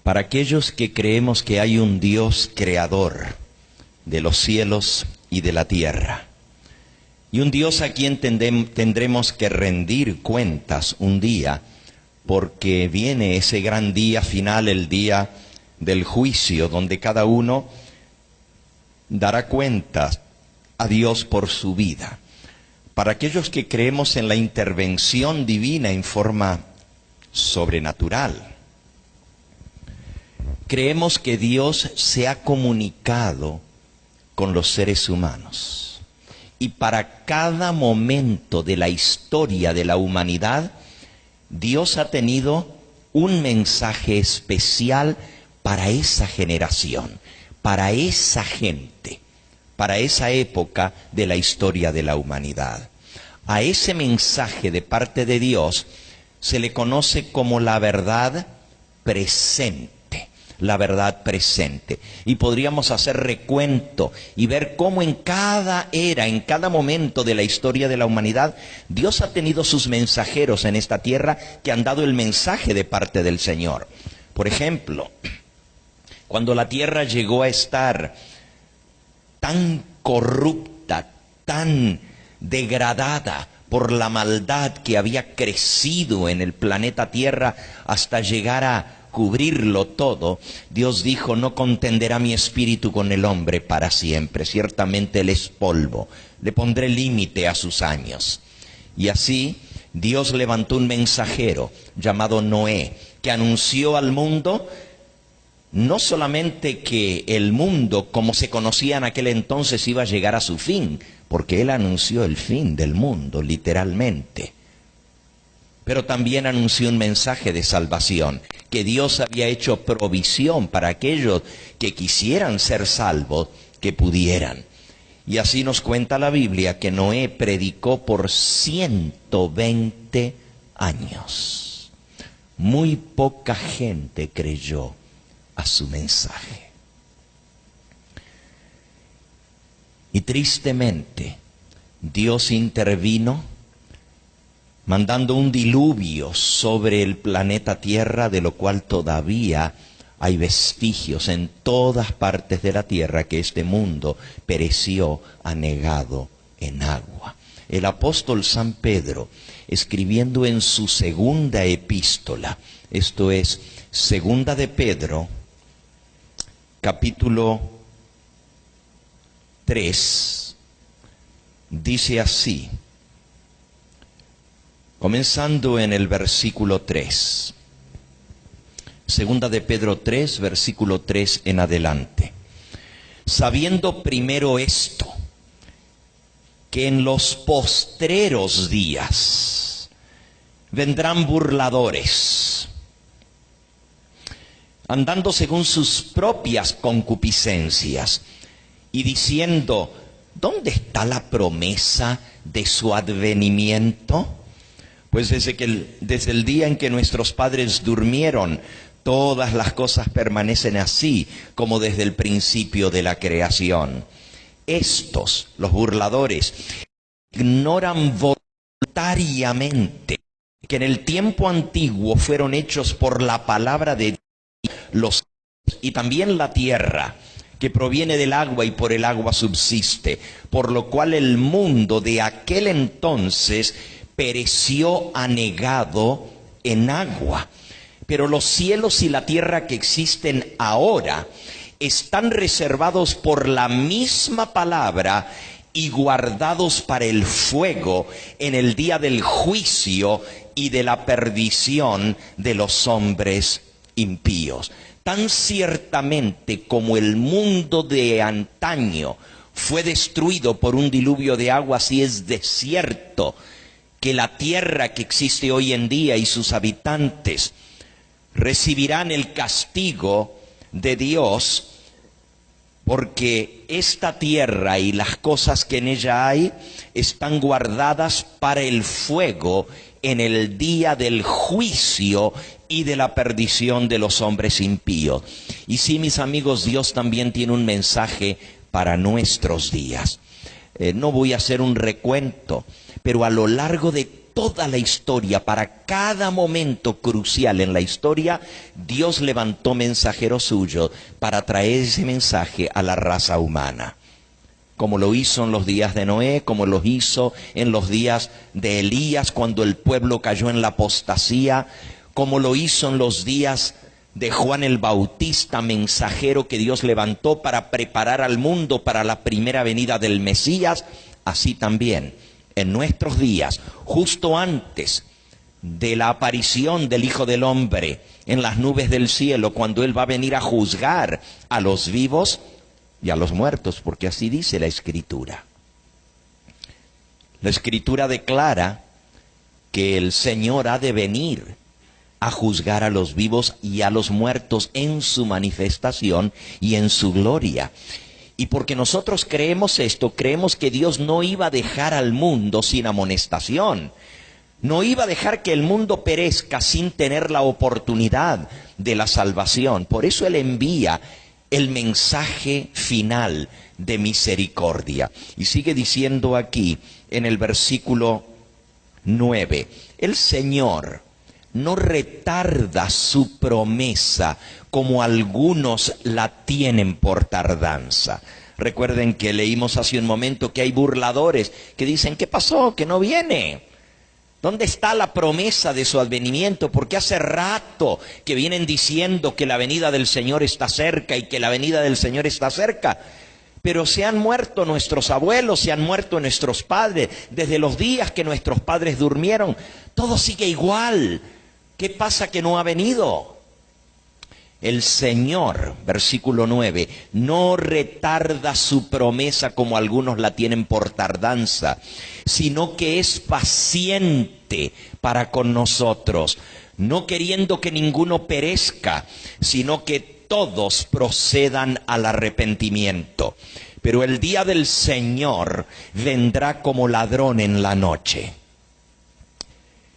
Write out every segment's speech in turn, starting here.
Para aquellos que creemos que hay un Dios creador de los cielos y de la tierra, y un Dios a quien tendremos que rendir cuentas un día, porque viene ese gran día final, el día del juicio, donde cada uno dará cuentas a Dios por su vida. Para aquellos que creemos en la intervención divina en forma sobrenatural, creemos que Dios se ha comunicado con los seres humanos. Y para cada momento de la historia de la humanidad, Dios ha tenido un mensaje especial para esa generación, para esa gente, para esa época de la historia de la humanidad. A ese mensaje de parte de Dios se le conoce como la verdad presente. La verdad presente. Y podríamos hacer recuento y ver cómo en cada era, en cada momento de la historia de la humanidad, Dios ha tenido sus mensajeros en esta tierra que han dado el mensaje de parte del Señor. Por ejemplo, cuando la tierra llegó a estar tan corrupta, tan degradada por la maldad que había crecido en el planeta Tierra hasta llegar a cubrirlo todo, Dios dijo: no contenderá mi espíritu con el hombre para siempre, ciertamente él es polvo, le pondré límite a sus años. Y así Dios levantó un mensajero llamado Noé, que anunció al mundo no solamente que el mundo como se conocía en aquel entonces iba a llegar a su fin, porque él anunció el fin del mundo literalmente, pero también anunció un mensaje de salvación, que Dios había hecho provisión para aquellos que quisieran ser salvos, que pudieran. Y así nos cuenta la Biblia que Noé predicó por 120 años. Muy poca gente creyó a su mensaje. Y tristemente, Dios intervino mandando un diluvio sobre el planeta Tierra, de lo cual todavía hay vestigios en todas partes de la Tierra, que este mundo pereció anegado en agua. El apóstol San Pedro, escribiendo en su segunda epístola, esto es, segunda de Pedro, capítulo 3, dice así, comenzando en el versículo 3. Segunda de Pedro 3, versículo 3 en adelante. Sabiendo primero esto, que en los postreros días vendrán burladores, andando según sus propias concupiscencias, y diciendo: ¿dónde está la promesa de su advenimiento? Pues desde el día en que nuestros padres durmieron, todas las cosas permanecen así, como desde el principio de la creación. Estos, los burladores, ignoran voluntariamente que en el tiempo antiguo fueron hechos por la palabra de Dios los cielos y también la tierra, que proviene del agua y por el agua subsiste, por lo cual el mundo de aquel entonces pereció anegado en agua. Pero los cielos y la tierra que existen ahora están reservados por la misma palabra y guardados para el fuego en el día del juicio y de la perdición de los hombres impíos. Tan ciertamente como el mundo de antaño fue destruido por un diluvio de agua, así es de cierto que la tierra que existe hoy en día y sus habitantes recibirán el castigo de Dios, porque esta tierra y las cosas que en ella hay están guardadas para el fuego en el día del juicio y de la perdición de los hombres impíos. Y sí, mis amigos, Dios también tiene un mensaje para nuestros días. No voy a hacer un recuento, pero a lo largo de toda la historia, para cada momento crucial en la historia, Dios levantó mensajeros suyos para traer ese mensaje a la raza humana. Como lo hizo en los días de Noé, como lo hizo en los días de Elías cuando el pueblo cayó en la apostasía, como lo hizo en los días de Juan el Bautista, mensajero que Dios levantó para preparar al mundo para la primera venida del Mesías. Así también, en nuestros días, justo antes de la aparición del Hijo del Hombre en las nubes del cielo, cuando Él va a venir a juzgar a los vivos y a los muertos, porque así dice la Escritura. La Escritura declara que el Señor ha de venir a juzgar a los vivos y a los muertos en su manifestación y en su gloria. Y porque nosotros creemos esto, creemos que Dios no iba a dejar al mundo sin amonestación. No iba a dejar que el mundo perezca sin tener la oportunidad de la salvación. Por eso Él envía el mensaje final de misericordia. Y sigue diciendo aquí en el versículo 9, el Señor no retarda su promesa como algunos la tienen por tardanza. Recuerden que leímos hace un momento que hay burladores que dicen, ¿qué pasó? Que no viene. ¿Dónde está la promesa de su advenimiento? Porque hace rato que vienen diciendo que la venida del Señor está cerca y que la venida del Señor está cerca. Pero se han muerto nuestros abuelos, se han muerto nuestros padres. Desde los días que nuestros padres durmieron, todo sigue igual. ¿Qué pasa que no ha venido? El Señor, versículo 9, no retarda su promesa como algunos la tienen por tardanza, sino que es paciente para con nosotros, no queriendo que ninguno perezca, sino que todos procedan al arrepentimiento. Pero el día del Señor vendrá como ladrón en la noche,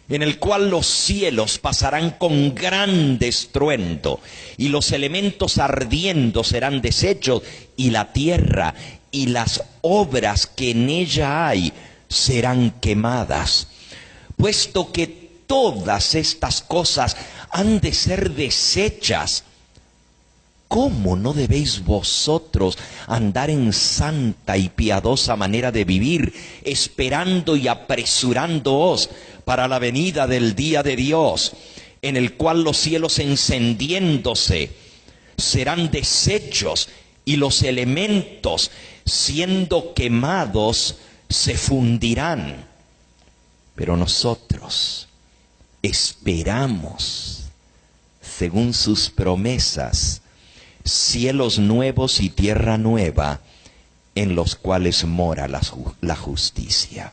en el cual los cielos pasarán con gran estruendo, y los elementos ardiendo serán deshechos, y la tierra y las obras que en ella hay serán quemadas. Puesto que todas estas cosas han de ser deshechas, ¿cómo no debéis vosotros andar en santa y piadosa manera de vivir, esperando y apresurándoos para la venida del día de Dios, en el cual los cielos encendiéndose serán deshechos y los elementos siendo quemados se fundirán? Pero nosotros esperamos, según sus promesas, cielos nuevos y tierra nueva, en los cuales mora la justicia.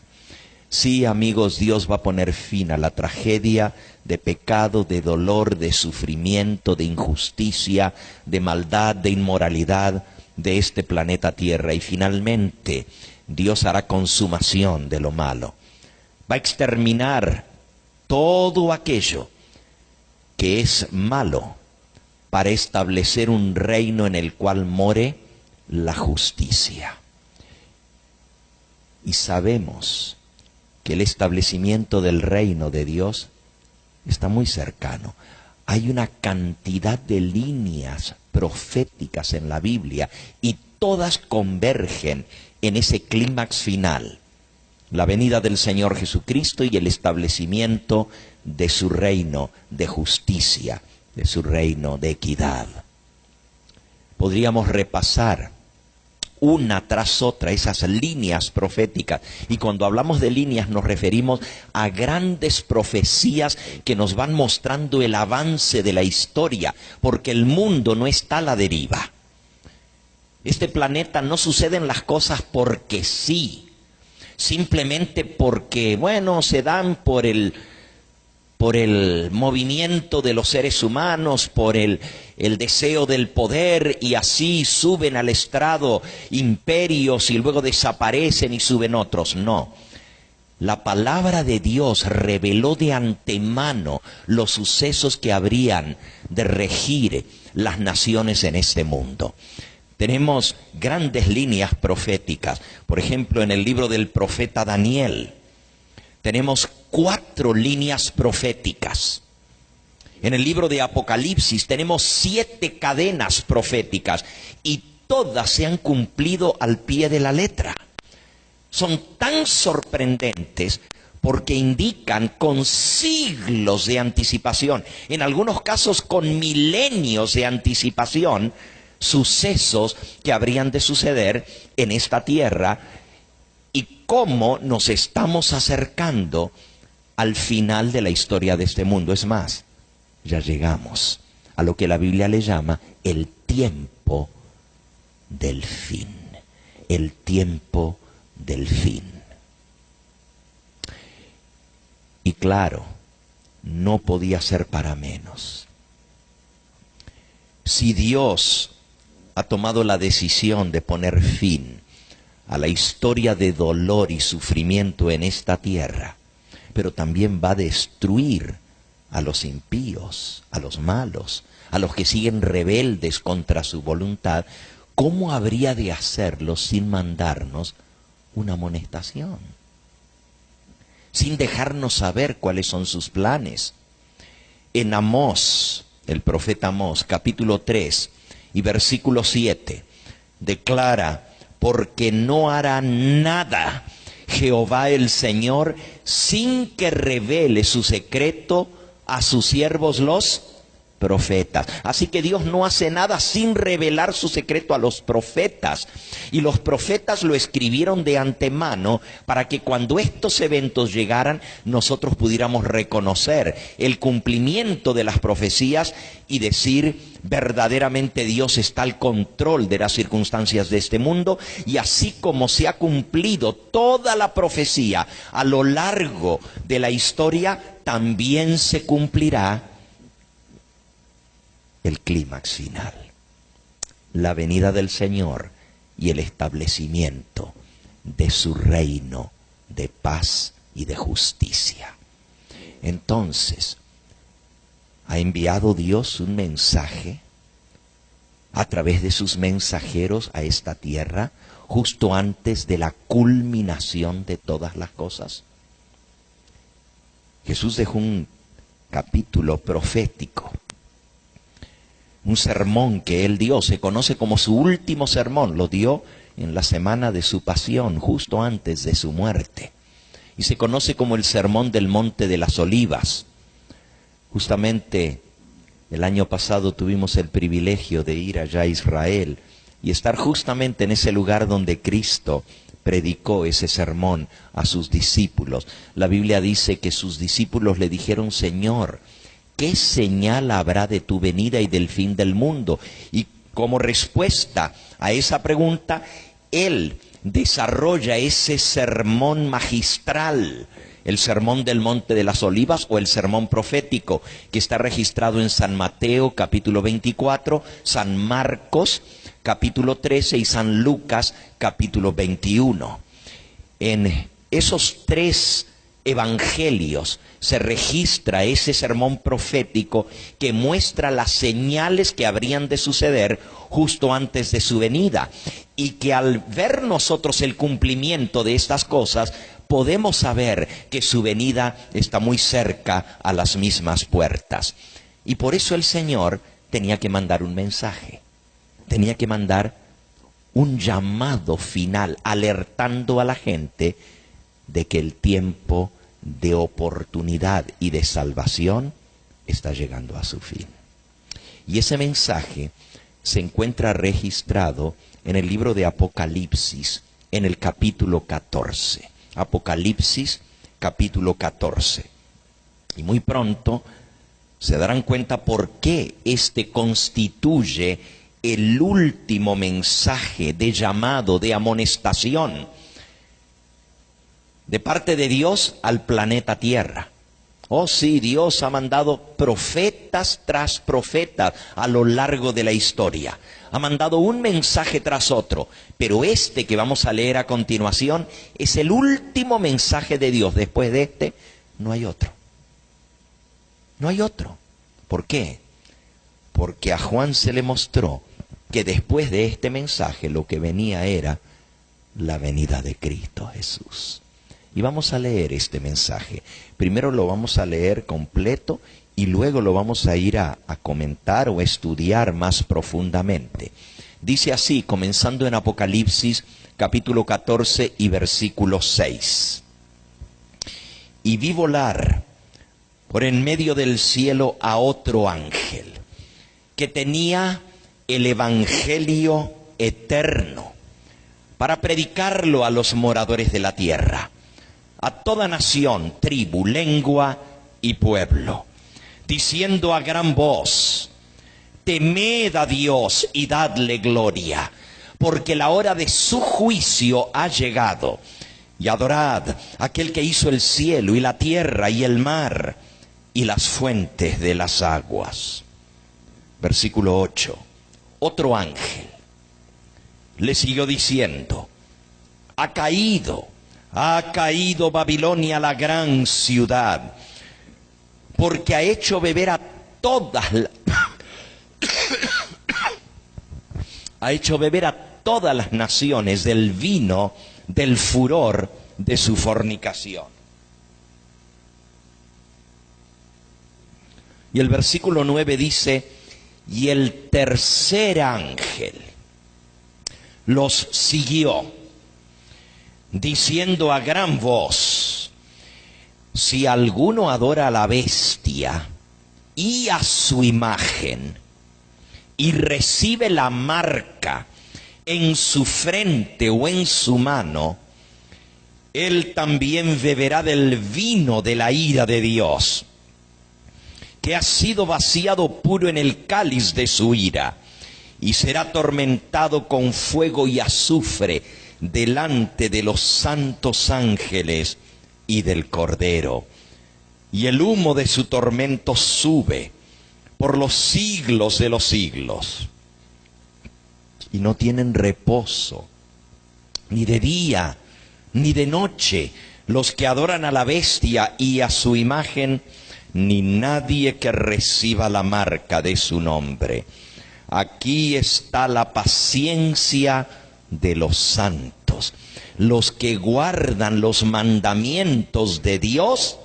Sí, amigos, Dios va a poner fin a la tragedia de pecado, de dolor, de sufrimiento, de injusticia, de maldad, de inmoralidad de este planeta Tierra. Y finalmente, Dios hará consumación de lo malo. Va a exterminar todo aquello que es malo para establecer un reino en el cual more la justicia. Y sabemos que el establecimiento del reino de Dios está muy cercano. Hay una cantidad de líneas proféticas en la Biblia y todas convergen en ese clímax final: la venida del Señor Jesucristo y el establecimiento de su reino de justicia, de su reino de equidad. Podríamos repasar una tras otra esas líneas proféticas, y cuando hablamos de líneas nos referimos a grandes profecías que nos van mostrando el avance de la historia, porque el mundo no está a la deriva. Este planeta no suceden las cosas porque sí, simplemente porque, bueno, se dan por el movimiento de los seres humanos, por el deseo del poder, y así suben al estrado imperios y luego desaparecen y suben otros. No. La palabra de Dios reveló de antemano los sucesos que habrían de regir las naciones en este mundo. Tenemos grandes líneas proféticas. Por ejemplo, en el libro del profeta Daniel tenemos 4 líneas proféticas. En el libro de Apocalipsis tenemos 7 cadenas proféticas y todas se han cumplido al pie de la letra. Son tan sorprendentes porque indican con siglos de anticipación, en algunos casos con milenios de anticipación, sucesos que habrían de suceder en esta tierra y cómo nos estamos acercando al final de la historia de este mundo. Es más, ya llegamos a lo que la Biblia le llama el tiempo del fin. El tiempo del fin. Y claro, no podía ser para menos. Si Dios ha tomado la decisión de poner fin a la historia de dolor y sufrimiento en esta tierra, pero también va a destruir a los impíos, a los malos, a los que siguen rebeldes contra su voluntad, ¿cómo habría de hacerlo sin mandarnos una amonestación? Sin dejarnos saber cuáles son sus planes. En Amós, el profeta Amós, capítulo 3 y versículo 7, declara: porque no hará nada Jehová el Señor sin que revele su secreto a sus siervos los profetas. Así que Dios no hace nada sin revelar su secreto a los profetas. Y los profetas lo escribieron de antemano para que cuando estos eventos llegaran, nosotros pudiéramos reconocer el cumplimiento de las profecías y decir: verdaderamente Dios está al control de las circunstancias de este mundo, y así como se ha cumplido toda la profecía a lo largo de la historia, también se cumplirá el clímax final, la venida del Señor y el establecimiento de su reino de paz y de justicia. Entonces, ¿ha enviado Dios un mensaje a través de sus mensajeros a esta tierra justo antes de la culminación de todas las cosas? Jesús dejó un capítulo profético, un sermón que él dio, se conoce como su último sermón, lo dio en la semana de su pasión, justo antes de su muerte, y se conoce como el Sermón del Monte de las Olivas. Justamente el año pasado tuvimos el privilegio de ir allá a Israel y estar justamente en ese lugar donde Cristo predicó ese sermón a sus discípulos. La Biblia dice que sus discípulos le dijeron: Señor, ¿qué señal habrá de tu venida y del fin del mundo? Y como respuesta a esa pregunta, Él desarrolla ese sermón magistral, el sermón del Monte de las Olivas o el sermón profético, que está registrado en San Mateo capítulo 24, San Marcos capítulo 13 y San Lucas capítulo 21. En esos 3 evangelios se registra ese sermón profético que muestra las señales que habrían de suceder justo antes de su venida, y que al ver nosotros el cumplimiento de estas cosas, podemos saber que su venida está muy cerca, a las mismas puertas. Y por eso el Señor tenía que mandar un mensaje, tenía que mandar un llamado final, alertando a la gente de que el tiempo de oportunidad y de salvación está llegando a su fin. Y ese mensaje se encuentra registrado en el libro de Apocalipsis, en el capítulo 14. Apocalipsis, capítulo 14. Y muy pronto se darán cuenta por qué este constituye el último mensaje de llamado, de amonestación de parte de Dios al planeta Tierra. Oh sí, Dios ha mandado profetas tras profetas a lo largo de la historia. Ha mandado un mensaje tras otro, pero este que vamos a leer a continuación es el último mensaje de Dios. Después de este, no hay otro. No hay otro. ¿Por qué? Porque a Juan se le mostró que después de este mensaje lo que venía era la venida de Cristo Jesús. Y vamos a leer este mensaje. Primero lo vamos a leer completo y luego lo vamos a ir a comentar o estudiar más profundamente. Dice así, comenzando en Apocalipsis capítulo 14 y versículo 6. Y vi volar por en medio del cielo a otro ángel, que tenía el evangelio eterno, para predicarlo a los moradores de la tierra, a toda nación, tribu, lengua y pueblo, diciendo a gran voz: temed a Dios y dadle gloria, porque la hora de su juicio ha llegado, y adorad a aquel que hizo el cielo y la tierra y el mar y las fuentes de las aguas. Versículo 8. Otro ángel le siguió diciendo: ha caído Babilonia, la gran ciudad, porque ha hecho beber a todas las naciones del vino del furor de su fornicación. Y el versículo 9 dice: y el tercer ángel los siguió, diciendo a gran voz: si alguno adora a la bestia y a su imagen, y recibe la marca en su frente o en su mano, él también beberá del vino de la ira de Dios, que ha sido vaciado puro en el cáliz de su ira, y será atormentado con fuego y azufre delante de los santos ángeles y del Cordero. Y el humo de su tormento sube por los siglos de los siglos. Y no tienen reposo, ni de día, ni de noche, los que adoran a la bestia y a su imagen, ni nadie que reciba la marca de su nombre. Aquí está la paciencia de los santos, los que guardan los mandamientos de Dios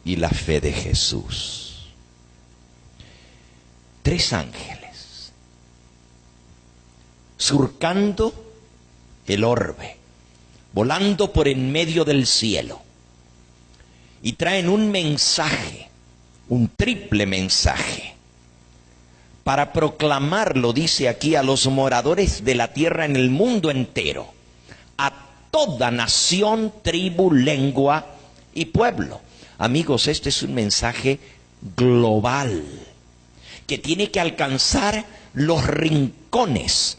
y la fe de Jesús. 3 ángeles surcando el orbe, volando por en medio del cielo, y traen un mensaje, un triple mensaje, para proclamarlo, dice aquí, a los moradores de la tierra en el mundo entero, a toda nación, tribu, lengua y pueblo. Amigos, este es un mensaje global, que tiene que alcanzar los rincones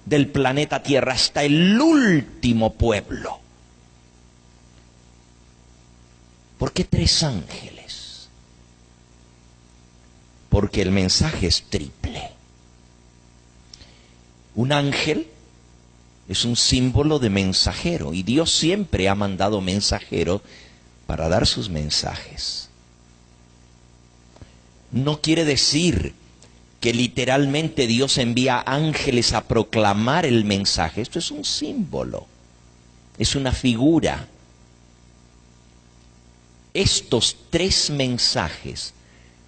del planeta Tierra, hasta el último pueblo. ¿Por qué 3 ángeles? Porque el mensaje es triple. Un ángel es un símbolo de mensajero, y Dios siempre ha mandado mensajeros para dar sus mensajes. No quiere decir que literalmente Dios envía ángeles a proclamar el mensaje. Esto es un símbolo, es una figura. Estos 3 mensajes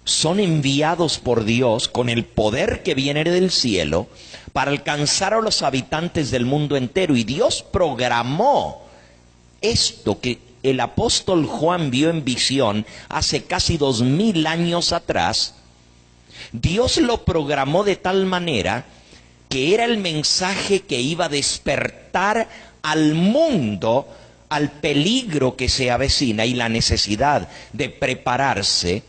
son enviados por Dios con el poder que viene del cielo para alcanzar a los habitantes del mundo entero. Y Dios programó esto que el apóstol Juan vio en visión hace casi 2000 años atrás. Dios lo programó de tal manera que era el mensaje que iba a despertar al mundo al peligro que se avecina y la necesidad de prepararse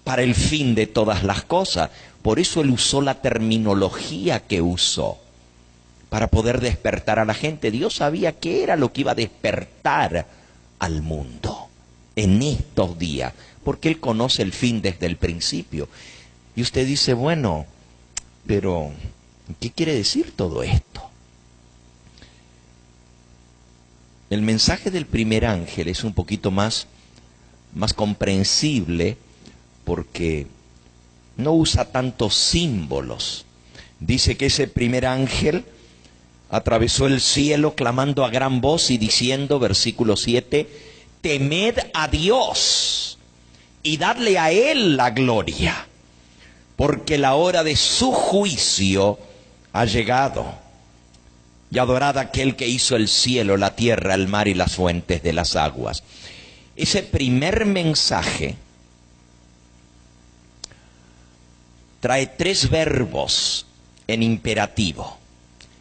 para el fin de todas las cosas. Por eso él usó la terminología que usó, para poder despertar a la gente. Dios sabía qué era lo que iba a despertar al mundo en estos días, porque él conoce el fin desde el principio. Y usted dice, bueno, pero ¿qué quiere decir todo esto? El mensaje del primer ángel es un poquito más comprensible, porque no usa tantos símbolos. Dice que ese primer ángel atravesó el cielo clamando a gran voz y diciendo, versículo 7, temed a Dios y dadle a Él la gloria, porque la hora de su juicio ha llegado. Y adorad a aquel que hizo el cielo, la tierra, el mar y las fuentes de las aguas. Ese primer mensaje trae 3 verbos en imperativo.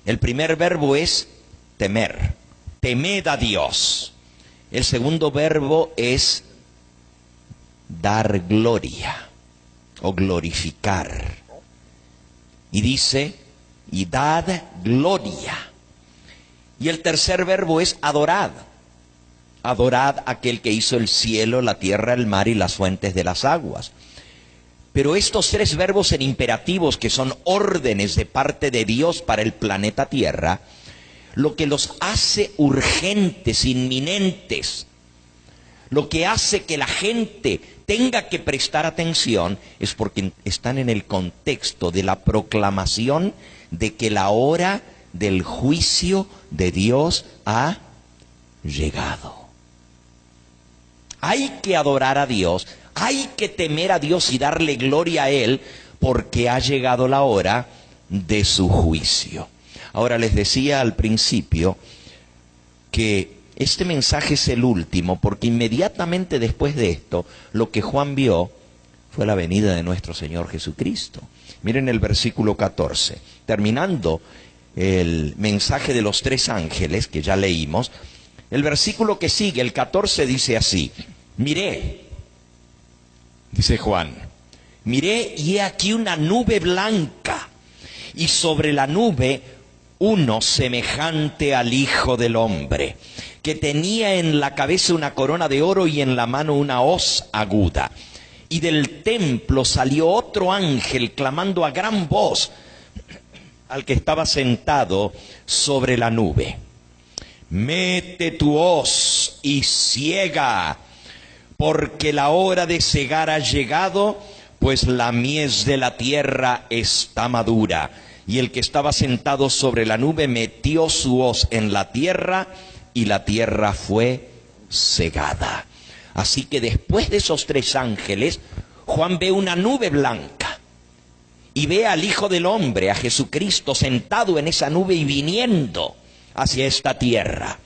El primer verbo es temer, temed a Dios. El segundo verbo es dar gloria o glorificar. Y dice, y dad gloria. Y el tercer verbo es adorad. Adorad a aquel que hizo el cielo, la tierra, el mar y las fuentes de las aguas. Pero estos 3 verbos en imperativos, que son órdenes de parte de Dios para el planeta Tierra, lo que los hace urgentes, inminentes, lo que hace que la gente tenga que prestar atención, es porque están en el contexto de la proclamación de que la hora del juicio de Dios ha llegado. Hay que adorar a Dios, hay que temer a Dios y darle gloria a Él, porque ha llegado la hora de su juicio. Ahora, les decía al principio que este mensaje es el último, porque inmediatamente después de esto, lo que Juan vio fue la venida de nuestro Señor Jesucristo. Miren el versículo 14, terminando el mensaje de los 3 ángeles que ya leímos, el versículo que sigue, el 14, dice así, miré, dice Juan, miré y he aquí una nube blanca, y sobre la nube uno semejante al Hijo del Hombre, que tenía en la cabeza una corona de oro y en la mano una hoz aguda. Y del templo salió otro ángel clamando a gran voz al que estaba sentado sobre la nube, mete tu hoz y ciega, porque la hora de cegar ha llegado, pues la mies de la tierra está madura. Y el que estaba sentado sobre la nube metió su hoz en la tierra, y la tierra fue cegada. Así que después de esos 3 ángeles, Juan ve una nube blanca. Y ve al Hijo del Hombre, a Jesucristo, sentado en esa nube y viniendo hacia esta tierra.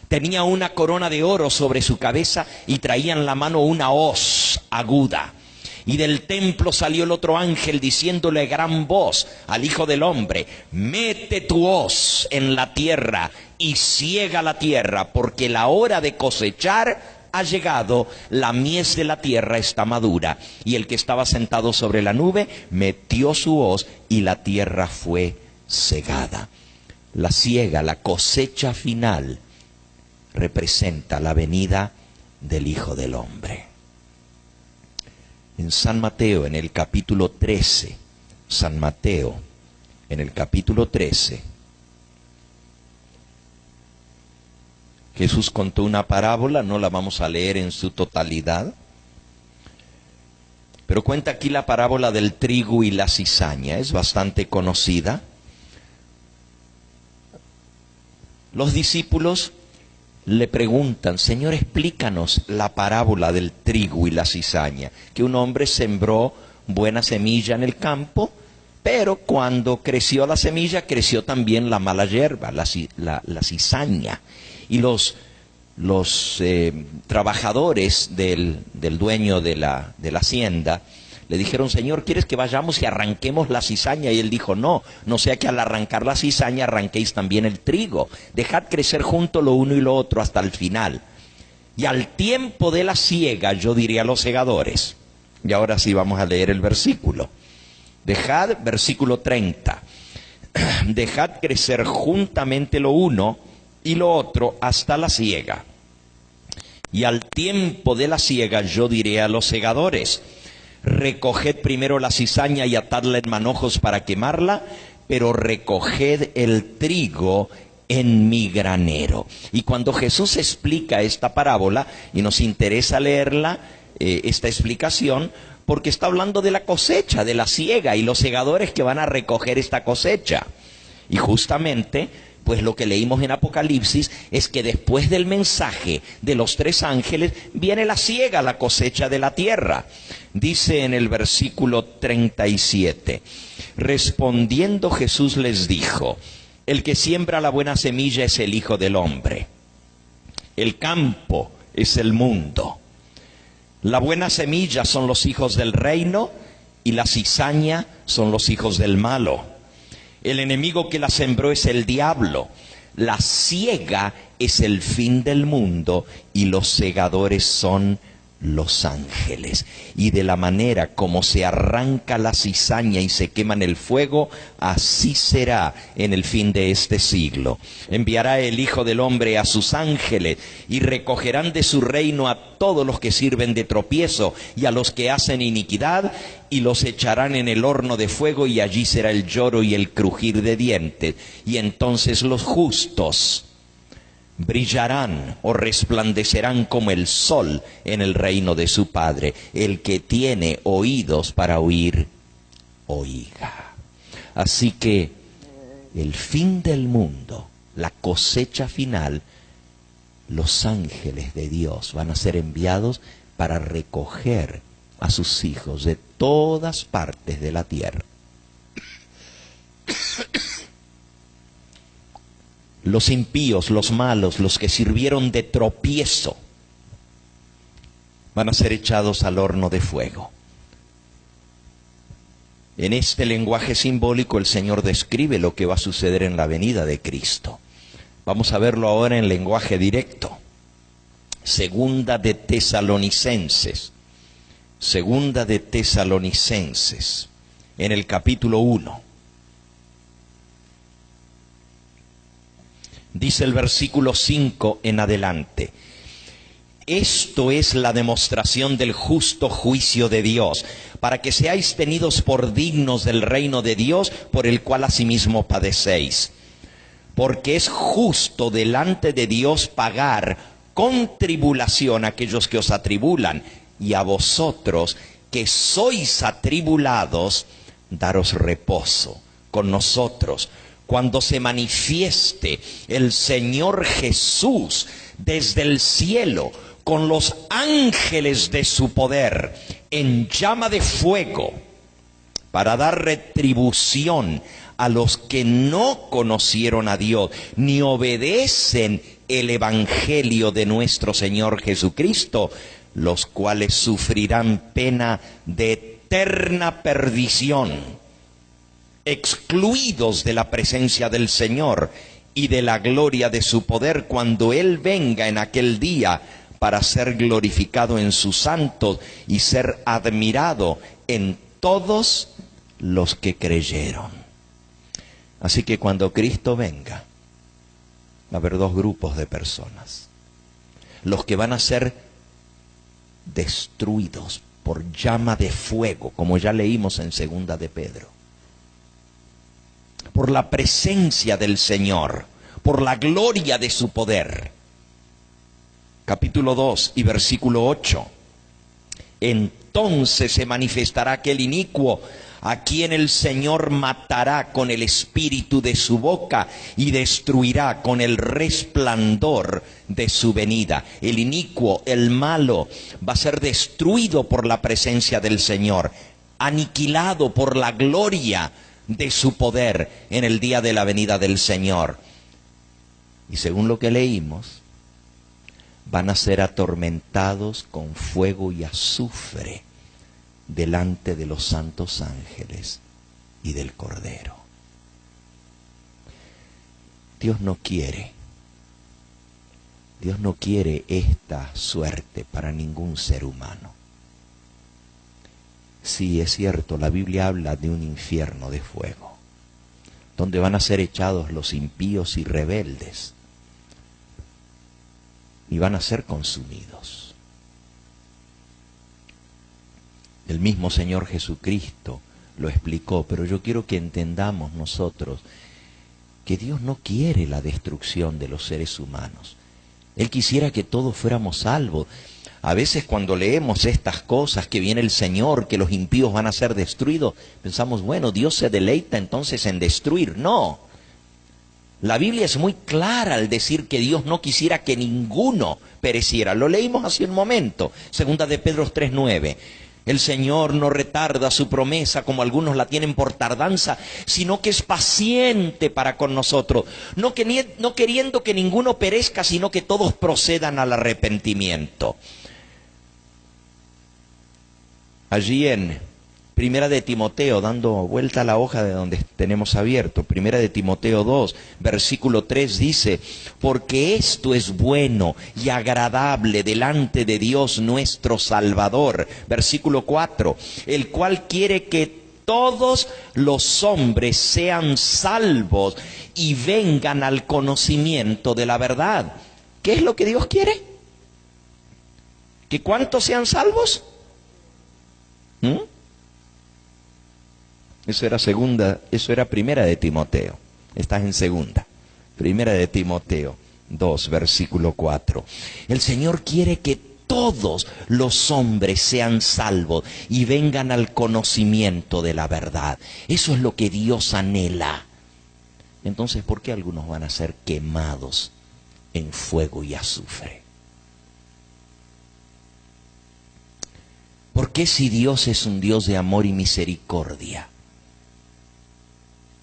Tenía una corona de oro sobre su cabeza y traía en la mano una hoz aguda. Y del templo salió el otro ángel diciéndole a gran voz al Hijo del Hombre, mete tu hoz en la tierra y ciega la tierra, porque la hora de cosechar ha llegado, la mies de la tierra está madura. Y el que estaba sentado sobre la nube metió su hoz y la tierra fue cegada. La siega, la cosecha final, representa la venida del Hijo del Hombre. En San Mateo, en el capítulo 13, San Mateo, en el capítulo 13, Jesús contó una parábola, no la vamos a leer en su totalidad, pero cuenta aquí la parábola del trigo y la cizaña, es bastante conocida. Los discípulos le preguntan, Señor, explícanos la parábola del trigo y la cizaña, que un hombre sembró buena semilla en el campo, pero cuando creció la semilla, creció también la mala hierba, la cizaña. Y los trabajadores del dueño de la hacienda le dijeron, Señor, ¿quieres que vayamos y arranquemos la cizaña? Y él dijo, no sea que al arrancar la cizaña arranquéis también el trigo. Dejad crecer junto lo uno y lo otro hasta el final. Y al tiempo de la siega, yo diré a los segadores. Y ahora sí vamos a leer el versículo. Dejad, versículo 30. Dejad crecer juntamente lo uno y lo otro hasta la siega. Y al tiempo de la siega, yo diré a los segadores, recoged primero la cizaña y atadla en manojos para quemarla, pero recoged el trigo en mi granero. Y cuando Jesús explica esta parábola, y nos interesa leerla, esta explicación, porque está hablando de la cosecha, de la siega, y los segadores que van a recoger esta cosecha. Y justamente Pues lo que leímos en Apocalipsis es que después del mensaje de los 3 ángeles viene la siega, la cosecha de la tierra. Dice en el versículo 37, respondiendo Jesús les dijo, el que siembra la buena semilla es el Hijo del Hombre. El campo es el mundo. La buena semilla son los hijos del reino y la cizaña son los hijos del malo. El enemigo que la sembró es el diablo. La siega es el fin del mundo y los segadores son los ángeles. Y de la manera como se arranca la cizaña y se quema en el fuego, así será en el fin de este siglo. Enviará el Hijo del Hombre a sus ángeles y recogerán de su reino a todos los que sirven de tropiezo y a los que hacen iniquidad, y los echarán en el horno de fuego, y allí será el lloro y el crujir de dientes. Y entonces los justos brillarán o resplandecerán como el sol en el reino de su Padre. El que tiene oídos para oír, oiga. Así que el fin del mundo, la cosecha final, los ángeles de Dios van a ser enviados para recoger a sus hijos de todas partes de la tierra. Los impíos, los malos, los que sirvieron de tropiezo, van a ser echados al horno de fuego. En este lenguaje simbólico el Señor describe lo que va a suceder en la venida de Cristo. Vamos a verlo ahora en lenguaje directo. Segunda de Tesalonicenses, en el capítulo 1. Dice el versículo 5 en adelante: esto es la demostración del justo juicio de Dios, para que seáis tenidos por dignos del reino de Dios, por el cual asimismo padecéis. Porque es justo delante de Dios pagar con tribulación a aquellos que os atribulan, y a vosotros que sois atribulados, daros reposo con nosotros, cuando se manifieste el Señor Jesús desde el cielo con los ángeles de su poder en llama de fuego, para dar retribución a los que no conocieron a Dios ni obedecen el evangelio de nuestro Señor Jesucristo, los cuales sufrirán pena de eterna perdición, excluidos de la presencia del Señor y de la gloria de su poder, cuando Él venga en aquel día para ser glorificado en sus santos y ser admirado en todos los que creyeron. Así que cuando Cristo venga, va a haber 2 grupos de personas: los que van a ser destruidos por llama de fuego, como ya leímos en 2 de Pedro, por la presencia del Señor, por la gloria de su poder. Capítulo 2 y versículo 8. Entonces se manifestará aquel inicuo, a quien el Señor matará con el espíritu de su boca y destruirá con el resplandor de su venida. El inicuo, el malo, va a ser destruido por la presencia del Señor, aniquilado por la gloria de su poder en el día de la venida del Señor. Y según lo que leímos, van a ser atormentados con fuego y azufre delante de los santos ángeles y del Cordero. Dios no quiere esta suerte para ningún ser humano. Sí, es cierto, la Biblia habla de un infierno de fuego, donde van a ser echados los impíos y rebeldes, y van a ser consumidos. El mismo Señor Jesucristo lo explicó, pero yo quiero que entendamos nosotros que Dios no quiere la destrucción de los seres humanos. Él quisiera que todos fuéramos salvos. A veces cuando leemos estas cosas, que viene el Señor, que los impíos van a ser destruidos, pensamos, bueno, Dios se deleita entonces en destruir. No. La Biblia es muy clara al decir que Dios no quisiera que ninguno pereciera. Lo leímos hace un momento, segunda de Pedro 3:9. El Señor no retarda su promesa como algunos la tienen por tardanza, sino que es paciente para con nosotros, no queriendo que ninguno perezca, sino que todos procedan al arrepentimiento. Allí en Primera de Timoteo, dando vuelta a la hoja de donde tenemos abierto, Primera de Timoteo 2, versículo 3 dice: porque esto es bueno y agradable delante de Dios nuestro Salvador. Versículo 4, el cual quiere que todos los hombres sean salvos y vengan al conocimiento de la verdad. ¿Qué es lo que Dios quiere? ¿Que cuántos sean salvos? Eso era Primera de Timoteo. Estás en segunda. Primera de Timoteo 2, versículo 4. El Señor quiere que todos los hombres sean salvos y vengan al conocimiento de la verdad. Eso es lo que Dios anhela. Entonces, ¿por qué algunos van a ser quemados en fuego y azufre? ¿Por qué, si Dios es un Dios de amor y misericordia,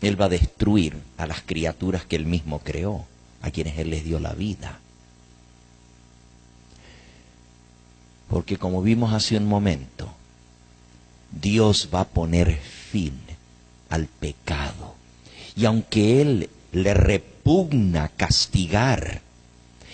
Él va a destruir a las criaturas que Él mismo creó, a quienes Él les dio la vida? Porque, como vimos hace un momento, Dios va a poner fin al pecado. Y aunque Él le repugna castigar,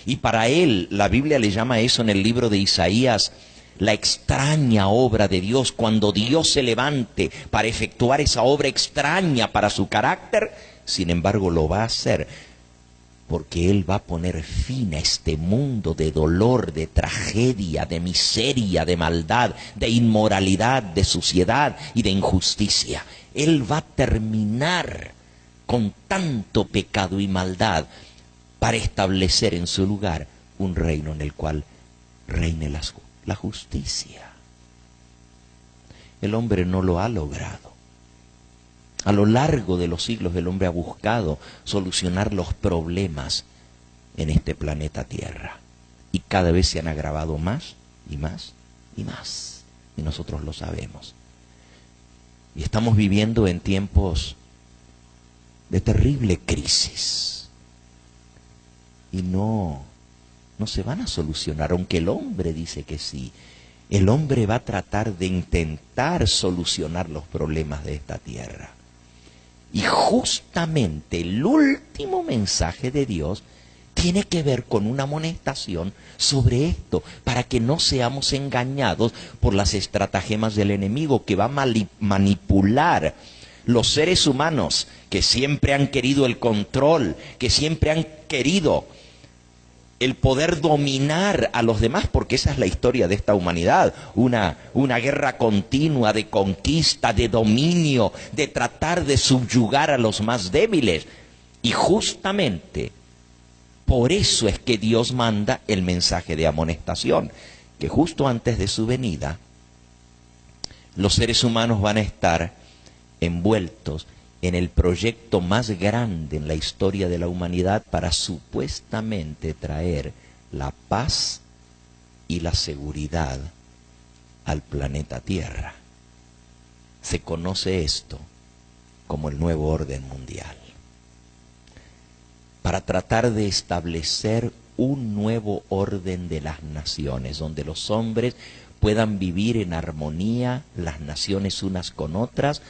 y para Él, la Biblia le llama eso en el libro de Isaías, la extraña obra de Dios, cuando Dios se levante para efectuar esa obra extraña para su carácter, sin embargo lo va a hacer, porque Él va a poner fin a este mundo de dolor, de tragedia, de miseria, de maldad, de inmoralidad, de suciedad y de injusticia. Él va a terminar con tanto pecado y maldad para establecer en su lugar un reino en el cual reine la justicia. El hombre no lo ha logrado. A lo largo de los siglos el hombre ha buscado solucionar los problemas en este planeta Tierra. Y cada vez se han agravado más y más y más. Y nosotros lo sabemos. Y estamos viviendo en tiempos de terrible crisis. Y no se van a solucionar, aunque el hombre dice que sí. El hombre va a tratar de intentar solucionar los problemas de esta tierra. Y justamente el último mensaje de Dios tiene que ver con una amonestación sobre esto, para que no seamos engañados por las estratagemas del enemigo, que va a manipular los seres humanos que siempre han querido el control, que siempre han querido el poder dominar a los demás, porque esa es la historia de esta humanidad, una guerra continua de conquista, de dominio, de tratar de subyugar a los más débiles. Y justamente por eso es que Dios manda el mensaje de amonestación, que justo antes de su venida, los seres humanos van a estar envueltos en el proyecto más grande en la historia de la humanidad para supuestamente traer la paz y la seguridad al planeta Tierra. Se conoce esto como el nuevo orden mundial. Para tratar de establecer un nuevo orden de las naciones, donde los hombres puedan vivir en armonía, las naciones unas con otras,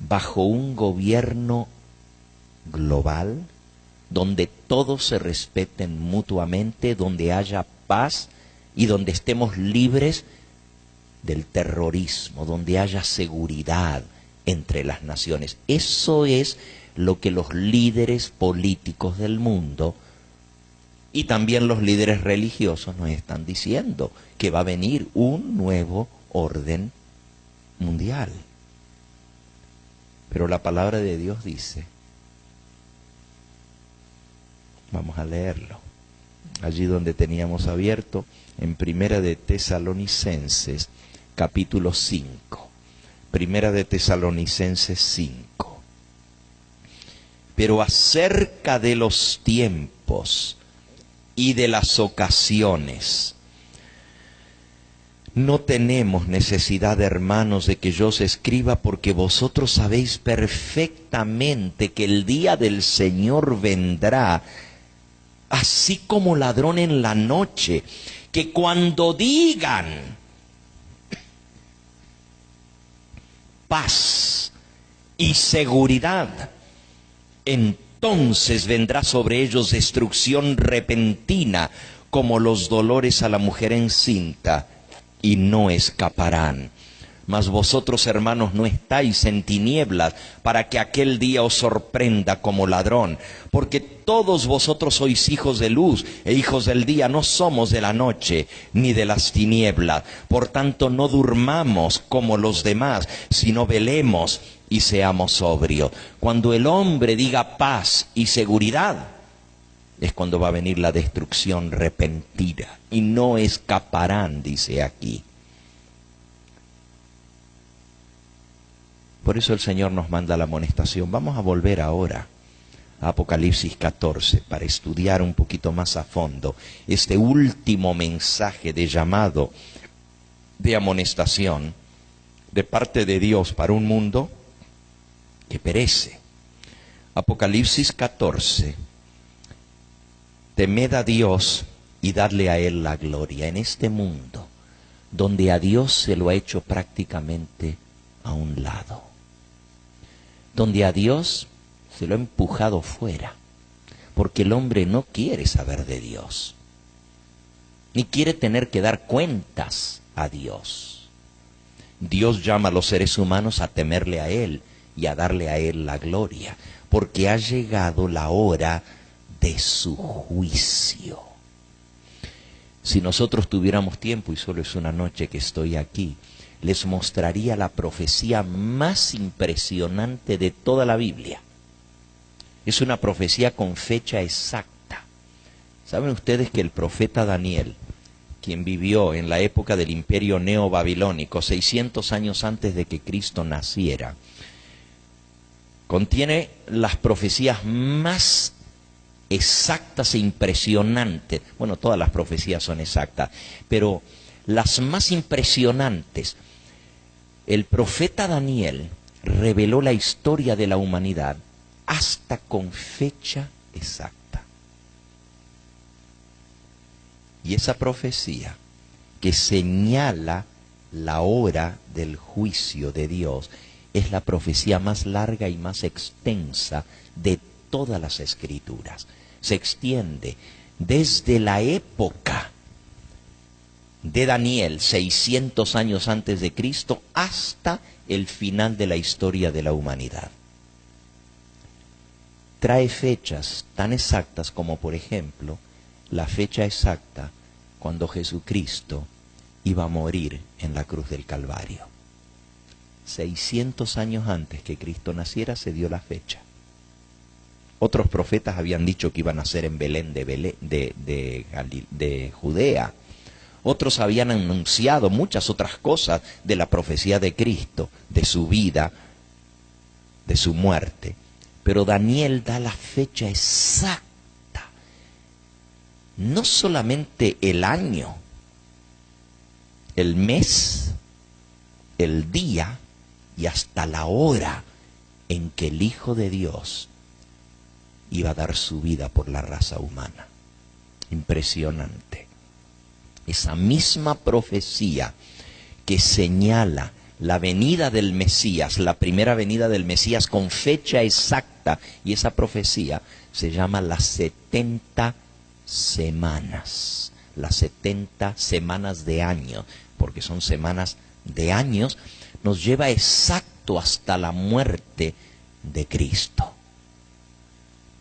bajo un gobierno global, donde todos se respeten mutuamente, donde haya paz y donde estemos libres del terrorismo, donde haya seguridad entre las naciones. Eso es lo que los líderes políticos del mundo y también los líderes religiosos nos están diciendo, que va a venir un nuevo orden mundial. Pero la palabra de Dios dice, vamos a leerlo, allí donde teníamos abierto, en Primera de Tesalonicenses, capítulo 5. Primera de Tesalonicenses 5. Pero acerca de los tiempos y de las ocasiones, no tenemos necesidad, hermanos, de que yo os escriba, porque vosotros sabéis perfectamente que el día del Señor vendrá, así como ladrón en la noche, que cuando digan paz y seguridad, entonces vendrá sobre ellos destrucción repentina, como los dolores a la mujer encinta, y no escaparán. Mas vosotros, hermanos, no estáis en tinieblas, para que aquel día os sorprenda como ladrón. Porque todos vosotros sois hijos de luz e hijos del día, no somos de la noche ni de las tinieblas. Por tanto, no durmamos como los demás, sino velemos y seamos sobrios. Cuando el hombre diga paz y seguridad, es cuando va a venir la destrucción repentina, y no escaparán, dice aquí. Por eso el Señor nos manda la amonestación. Vamos a volver ahora a Apocalipsis 14 para estudiar un poquito más a fondo este último mensaje de llamado, de amonestación de parte de Dios para un mundo que perece. Apocalipsis 14. Temed a Dios y dadle a Él la gloria en este mundo, donde a Dios se lo ha hecho prácticamente a un lado, donde a Dios se lo ha empujado fuera, porque el hombre no quiere saber de Dios, ni quiere tener que dar cuentas a Dios. Dios llama a los seres humanos a temerle a Él y a darle a Él la gloria, porque ha llegado la hora de su juicio. Si nosotros tuviéramos tiempo, y solo es una noche que estoy aquí, les mostraría la profecía más impresionante de toda la Biblia. Es una profecía con fecha exacta. ¿Saben ustedes que el profeta Daniel, quien vivió en la época del imperio neobabilónico, 600 años antes de que Cristo naciera, contiene las profecías más exactas e impresionantes? Bueno, todas las profecías son exactas, pero las más impresionantes. El profeta Daniel reveló la historia de la humanidad hasta con fecha exacta. Y esa profecía, que señala la hora del juicio de Dios, es la profecía más larga y más extensa de todas las Escrituras. Se extiende desde la época de Daniel, 600 años antes de Cristo, hasta el final de la historia de la humanidad. Trae fechas tan exactas como, por ejemplo, la fecha exacta cuando Jesucristo iba a morir en la cruz del Calvario. 600 años antes que Cristo naciera se dio la fecha. Otros profetas habían dicho que iban a nacer en Belén de Judea. Otros habían anunciado muchas otras cosas de la profecía de Cristo, de su vida, de su muerte. Pero Daniel da la fecha exacta. No solamente el año, el mes, el día y hasta la hora en que el Hijo de Dios iba a dar su vida por la raza humana. Impresionante. Esa misma profecía que señala la venida del Mesías, la primera venida del Mesías con fecha exacta, y esa profecía se llama las 70 semanas, las 70 semanas de año, porque son semanas de años, nos lleva exacto hasta la muerte de Cristo.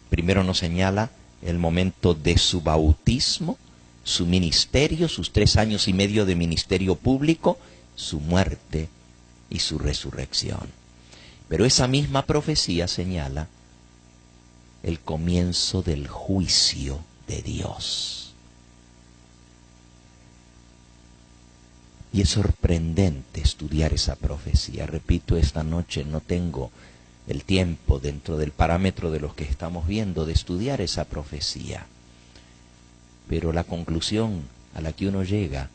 Primero nos señala el momento de su bautismo, su ministerio, sus 3 años y medio de ministerio público, su muerte y su resurrección. Pero esa misma profecía señala el comienzo del juicio de Dios. Y es sorprendente estudiar esa profecía. Repito, esta noche no tengo el tiempo dentro del parámetro de los que estamos viendo de estudiar esa profecía. Pero la conclusión a la que uno llega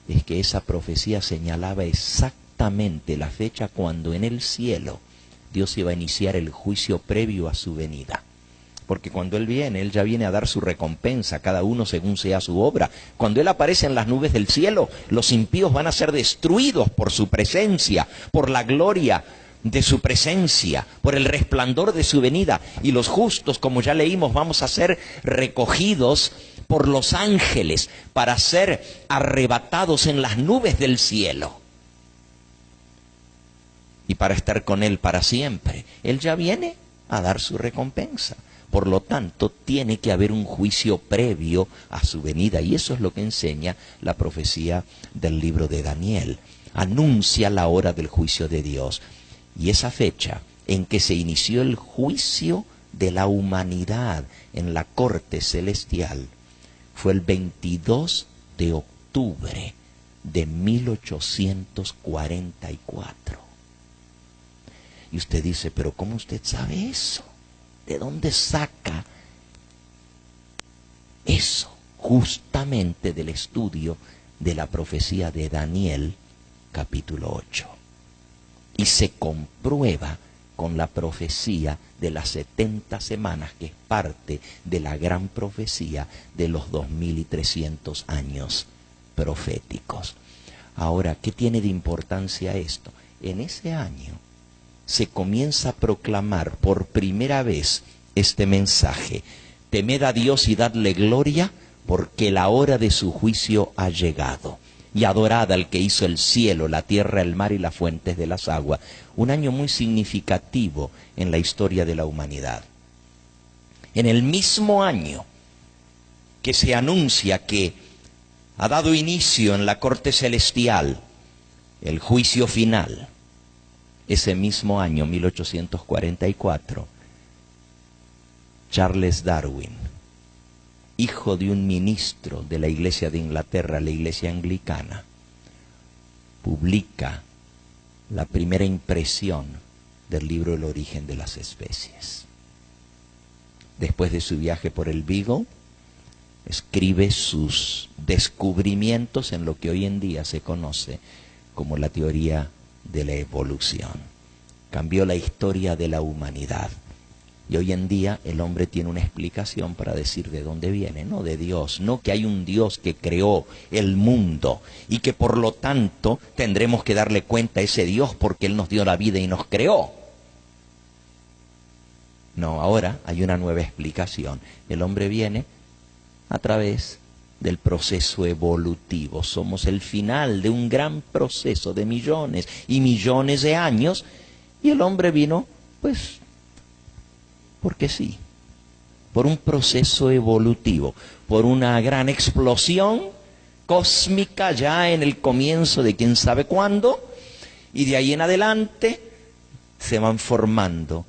es que esa profecía señalaba exactamente la fecha cuando en el cielo Dios iba a iniciar el juicio previo a su venida. Porque cuando Él viene, Él ya viene a dar su recompensa, cada uno según sea su obra. Cuando Él aparece en las nubes del cielo, los impíos van a ser destruidos por su presencia, por la gloria de su presencia, por el resplandor de su venida. Y los justos, como ya leímos, vamos a ser recogidos por los ángeles para ser arrebatados en las nubes del cielo. Y para estar con Él para siempre. Él ya viene a dar su recompensa. Por lo tanto, tiene que haber un juicio previo a su venida. Y eso es lo que enseña la profecía del libro de Daniel. Anuncia la hora del juicio de Dios. Y esa fecha en que se inició el juicio de la humanidad en la corte celestial fue el 22 de octubre de 1844. Y usted dice, ¿pero cómo usted sabe eso? ¿De dónde saca eso? Justamente del estudio de la profecía de Daniel, capítulo 8. Y se comprueba con la profecía de las 70 semanas, que es parte de la gran profecía de los 2300 años proféticos. Ahora, ¿qué tiene de importancia esto? En ese año se comienza a proclamar por primera vez este mensaje: temed a Dios y dadle gloria, porque la hora de su juicio ha llegado. Y adorad al que hizo el cielo, la tierra, el mar y las fuentes de las aguas. Un año muy significativo en la historia de la humanidad. En el mismo año que se anuncia que ha dado inicio en la corte celestial el juicio final, ese mismo año, 1844, Charles Darwin, hijo de un ministro de la Iglesia de Inglaterra, la Iglesia Anglicana, publica la primera impresión del libro El origen de las especies. Después de su viaje por el Beagle, escribe sus descubrimientos en lo que hoy en día se conoce como la teoría de la evolución. Cambió la historia de la humanidad. Y hoy en día el hombre tiene una explicación para decir de dónde viene, no de Dios, no que hay un Dios que creó el mundo y que por lo tanto tendremos que darle cuenta a ese Dios porque Él nos dio la vida y nos creó. No, ahora hay una nueva explicación. El hombre viene a través del proceso evolutivo. Somos el final de un gran proceso de millones y millones de años, y el hombre vino, pues, porque sí, por un proceso evolutivo, por una gran explosión cósmica ya en el comienzo de quién sabe cuándo, y de ahí en adelante se van formando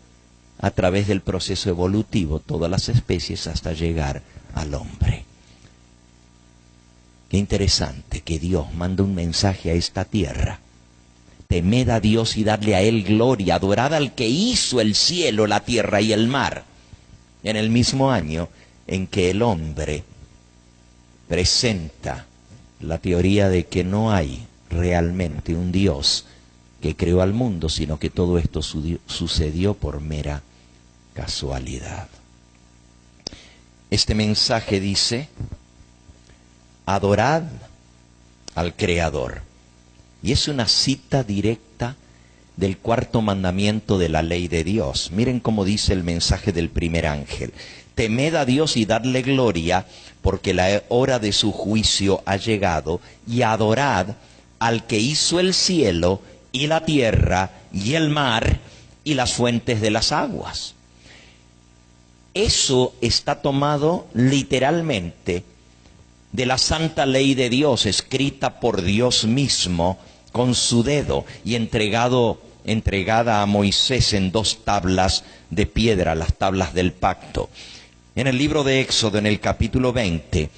a través del proceso evolutivo todas las especies hasta llegar al hombre. Qué interesante que Dios manda un mensaje a esta tierra. Temed a Dios y dadle a Él gloria, adorad al que hizo el cielo, la tierra y el mar. En el mismo año en que el hombre presenta la teoría de que no hay realmente un Dios que creó al mundo, sino que todo esto sucedió por mera casualidad. Este mensaje dice: adorad al Creador. Y es una cita directa del cuarto mandamiento de la ley de Dios. Miren cómo dice el mensaje del primer ángel: temed a Dios y dadle gloria, porque la hora de su juicio ha llegado, y adorad al que hizo el cielo y la tierra y el mar y las fuentes de las aguas. Eso está tomado literalmente de la santa ley de Dios, escrita por Dios mismo con su dedo y entregada a Moisés en 2 tablas de piedra, las tablas del pacto. En el libro de Éxodo, en el capítulo 20,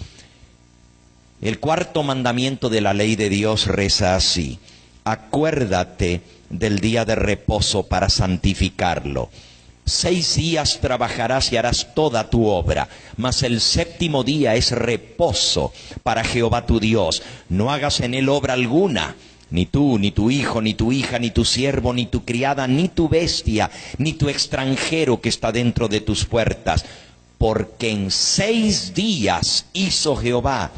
el cuarto mandamiento de la ley de Dios reza así: acuérdate del día de reposo para santificarlo. 6 días trabajarás y harás toda tu obra, mas el 7º día es reposo para Jehová tu Dios. No hagas en él obra alguna, ni tú, ni tu hijo, ni tu hija, ni tu siervo, ni tu criada, ni tu bestia, ni tu extranjero que está dentro de tus puertas. Porque en 6 días hizo Jehová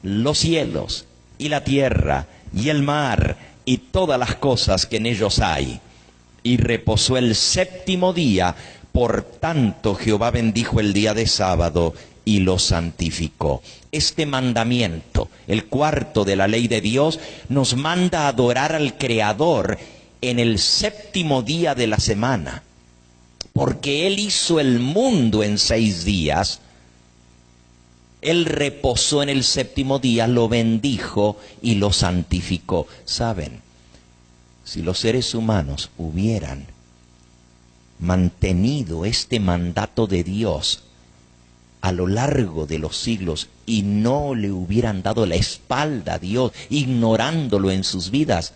los cielos y la tierra y el mar y todas las cosas que en ellos hay. Y reposó el 7º día, por tanto Jehová bendijo el día de sábado y lo santificó. Este mandamiento, el 4º de la ley de Dios, nos manda a adorar al Creador en el 7º día de la semana. Porque Él hizo el mundo en 6 días, Él reposó en el 7º día, lo bendijo y lo santificó. ¿Saben? Si los seres humanos hubieran mantenido este mandato de Dios a lo largo de los siglos y no le hubieran dado la espalda a Dios, ignorándolo en sus vidas,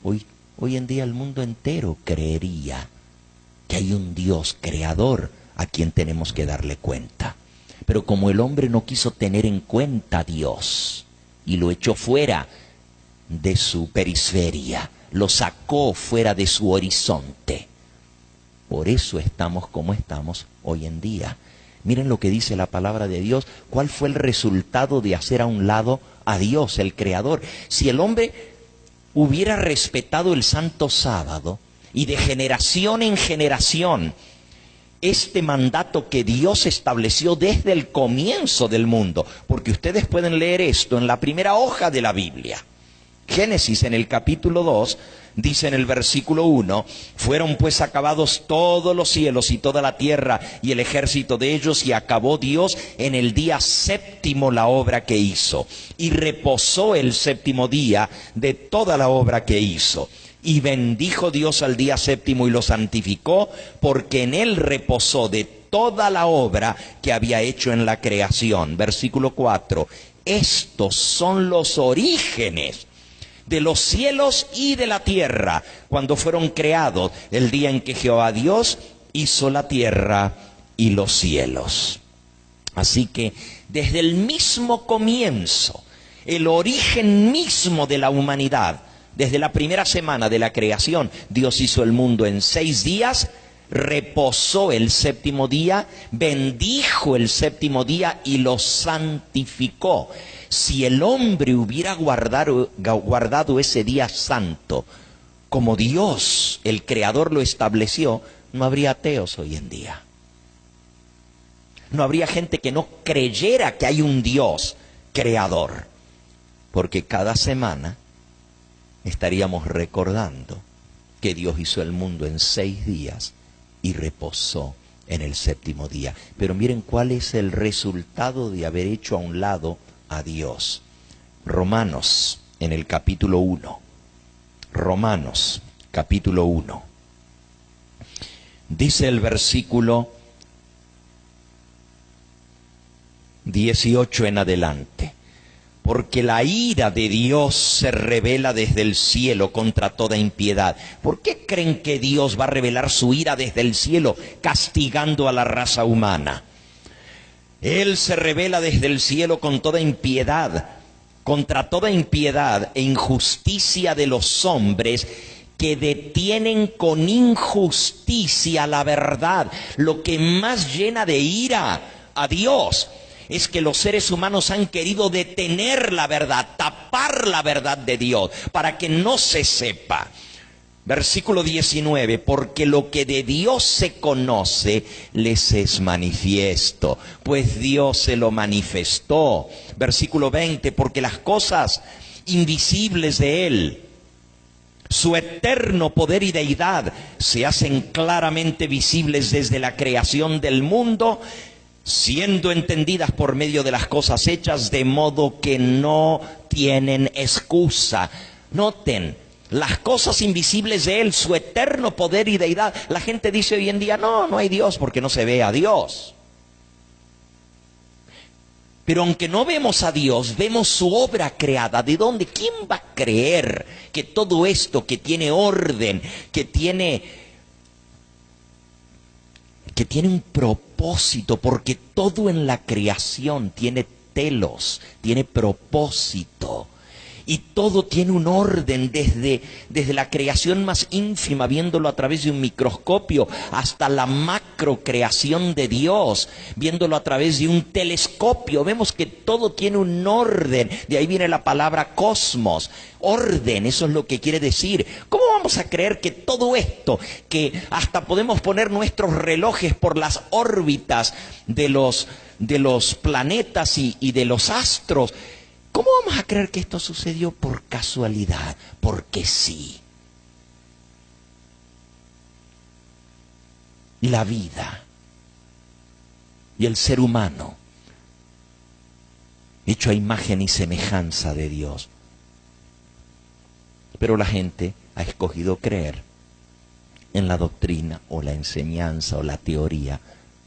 hoy en día el mundo entero creería que hay un Dios creador a quien tenemos que darle cuenta. Pero como el hombre no quiso tener en cuenta a Dios y lo echó fuera de su periferia, lo sacó fuera de su horizonte, por eso estamos como estamos hoy en día. Miren lo que dice la palabra de Dios. ¿Cuál fue el resultado de hacer a un lado a Dios, el Creador? Si el hombre hubiera respetado el santo sábado y de generación en generación este mandato que Dios estableció desde el comienzo del mundo, porque ustedes pueden leer esto en la primera hoja de la Biblia. Génesis, en el capítulo 2, dice en el versículo 1, fueron pues acabados todos los cielos y toda la tierra y el ejército de ellos, y acabó Dios en el día 7º la obra que hizo. Y reposó el 7º día de toda la obra que hizo. Y bendijo Dios al día 7º y lo santificó, porque en él reposó de toda la obra que había hecho en la creación. Versículo 4, estos son los orígenes de los cielos y de la tierra, cuando fueron creados, el día en que Jehová Dios hizo la tierra y los cielos. Así que desde el mismo comienzo, el origen mismo de la humanidad, desde la primera semana de la creación, Dios hizo el mundo en 6 días, reposó el 7º día, bendijo el 7º día y lo santificó. Si el hombre hubiera guardado ese día santo, como Dios, el Creador, lo estableció, no habría ateos hoy en día. No habría gente que no creyera que hay un Dios creador. Porque cada semana estaríamos recordando que Dios hizo el mundo en 6 días y reposó en el 7º día. Pero miren cuál es el resultado de haber hecho a un lado a Dios. Romanos, en el capítulo 1. Romanos, capítulo 1. Dice el versículo 18 en adelante. Porque la ira de Dios se revela desde el cielo contra toda impiedad. ¿Por qué creen que Dios va a revelar su ira desde el cielo castigando a la raza humana? Él se revela desde el cielo con toda impiedad, contra toda impiedad e injusticia de los hombres que detienen con injusticia la verdad. Lo que más llena de ira a Dios es que los seres humanos han querido detener la verdad, tapar la verdad de Dios para que no se sepa. Versículo 19, porque lo que de Dios se conoce les es manifiesto, pues Dios se lo manifestó. Versículo 20, porque las cosas invisibles de Él, su eterno poder y deidad, se hacen claramente visibles desde la creación del mundo, siendo entendidas por medio de las cosas hechas, de modo que no tienen excusa. Noten, las cosas invisibles de Él, su eterno poder y deidad. La gente dice hoy en día, no hay Dios porque no se ve a Dios. Pero aunque no vemos a Dios, vemos su obra creada. ¿De dónde? ¿Quién va a creer que todo esto que tiene orden, que tiene un propósito? Porque todo en la creación tiene telos, tiene propósito. Y todo tiene un orden desde la creación más ínfima, viéndolo a través de un microscopio, hasta la macrocreación de Dios, viéndolo a través de un telescopio. Vemos que todo tiene un orden. De ahí viene la palabra cosmos. Orden, eso es lo que quiere decir. ¿Cómo vamos a creer que todo esto, que hasta podemos poner nuestros relojes por las órbitas de los planetas y de los astros, ¿cómo vamos a creer que esto sucedió por casualidad? Porque sí. La vida y el ser humano, hecho a imagen y semejanza de Dios. Pero la gente ha escogido creer en la doctrina o la enseñanza o la teoría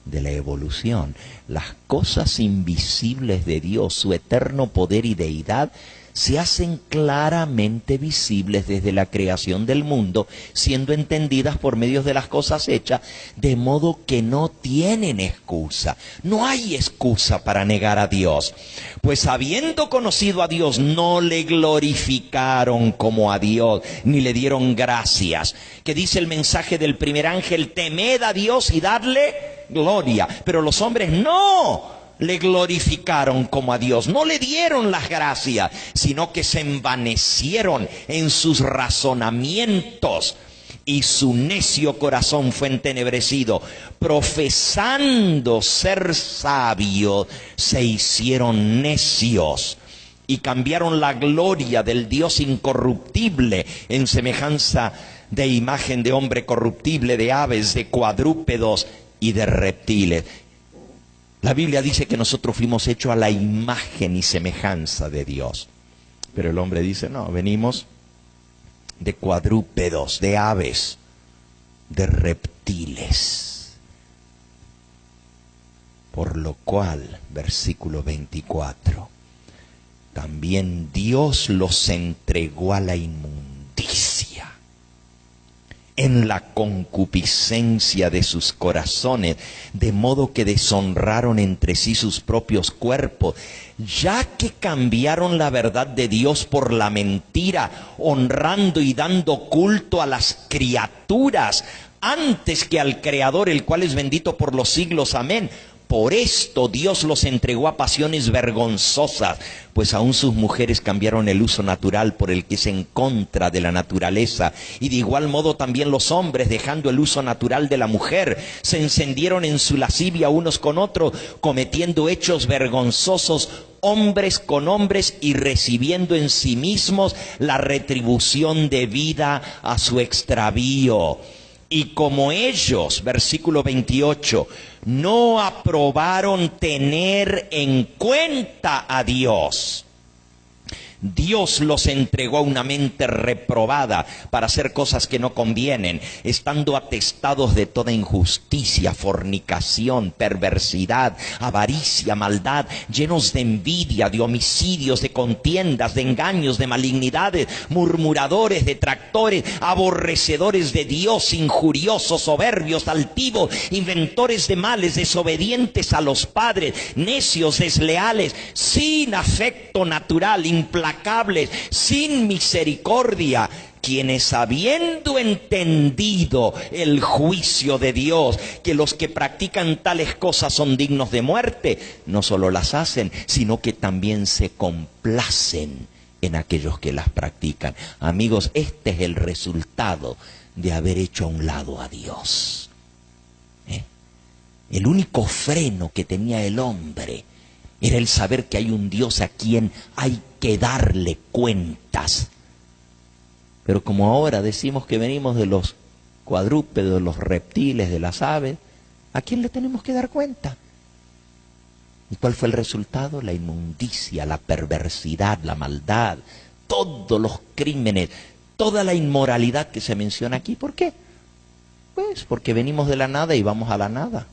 de la evolución. Las cosas invisibles de Dios, su eterno poder y deidad, se hacen claramente visibles desde la creación del mundo, siendo entendidas por medio de las cosas hechas, de modo que no tienen excusa. No hay excusa para negar a Dios. Pues habiendo conocido a Dios, no le glorificaron como a Dios, ni le dieron gracias. Que dice el mensaje del primer ángel: temed a Dios y dadle gloria. Pero los hombres no le glorificaron como a Dios, no le dieron las gracias, sino que se envanecieron en sus razonamientos y su necio corazón fue entenebrecido. Profesando ser sabios, se hicieron necios y cambiaron la gloria del Dios incorruptible en semejanza de imagen de hombre corruptible, de aves, de cuadrúpedos y de reptiles. La Biblia dice que nosotros fuimos hechos a la imagen y semejanza de Dios. Pero el hombre dice, no, venimos de cuadrúpedos, de aves, de reptiles. Por lo cual, versículo 24, también Dios los entregó a la inmundicia en la concupiscencia de sus corazones, de modo que deshonraron entre sí sus propios cuerpos, ya que cambiaron la verdad de Dios por la mentira, honrando y dando culto a las criaturas antes que al Creador, el cual es bendito por los siglos. Amén. Por esto Dios los entregó a pasiones vergonzosas, pues aún sus mujeres cambiaron el uso natural por el que es en contra de la naturaleza. Y de igual modo también los hombres, dejando el uso natural de la mujer, se encendieron en su lascivia unos con otros, cometiendo hechos vergonzosos hombres con hombres y recibiendo en sí mismos la retribución debida a su extravío. Y como ellos, versículo 28, no aprobaron tener en cuenta a Dios, Dios los entregó a una mente reprobada para hacer cosas que no convienen, estando atestados de toda injusticia, fornicación, perversidad, avaricia, maldad, llenos de envidia, de homicidios, de contiendas, de engaños, de malignidades, murmuradores, detractores, aborrecedores de Dios, injuriosos, soberbios, altivos, inventores de males, desobedientes a los padres, necios, desleales, sin afecto natural, implacables, sin misericordia, quienes habiendo entendido el juicio de Dios, que los que practican tales cosas son dignos de muerte, no solo las hacen, sino que también se complacen en aquellos que las practican. Amigos, este es el resultado de haber hecho a un lado a Dios. El único freno que tenía el hombre era el saber que hay un Dios a quien hay que darle cuentas. Pero como ahora decimos que venimos de los cuadrúpedos, de los reptiles, de las aves, ¿a quién le tenemos que dar cuenta? ¿Y cuál fue el resultado? La inmundicia, la perversidad, la maldad, todos los crímenes, toda la inmoralidad que se menciona aquí. ¿Por qué? Pues porque venimos de la nada y vamos a la nada.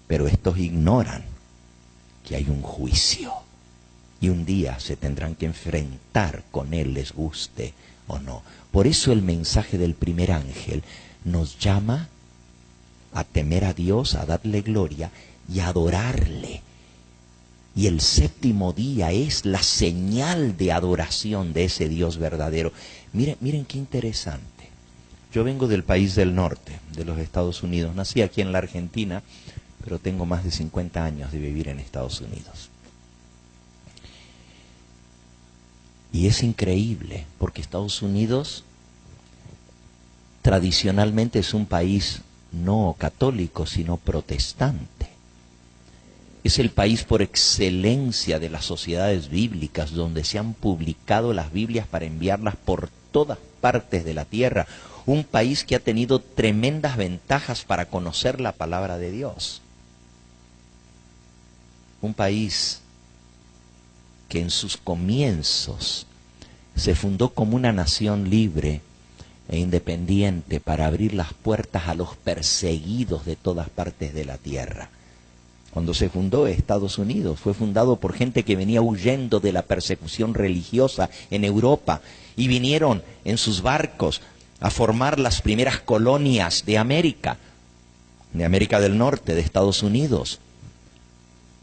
Pero estos ignoran que hay un juicio. Y un día se tendrán que enfrentar con Él, les guste o no. Por eso el mensaje del primer ángel nos llama a temer a Dios, a darle gloria y a adorarle. Y el séptimo día es la señal de adoración de ese Dios verdadero. Miren qué interesante. Yo vengo del país del norte, de los Estados Unidos. Nací aquí en la Argentina, pero tengo más de 50 años de vivir en Estados Unidos. Y es increíble, porque Estados Unidos tradicionalmente es un país no católico, sino protestante. Es el país por excelencia de las sociedades bíblicas, donde se han publicado las Biblias para enviarlas por todas partes de la tierra. Un país que ha tenido tremendas ventajas para conocer la palabra de Dios. Un país que en sus comienzos se fundó como una nación libre e independiente para abrir las puertas a los perseguidos de todas partes de la tierra. Cuando se fundó Estados Unidos, fue fundado por gente que venía huyendo de la persecución religiosa en Europa y vinieron en sus barcos a formar las primeras colonias de América del Norte, de Estados Unidos.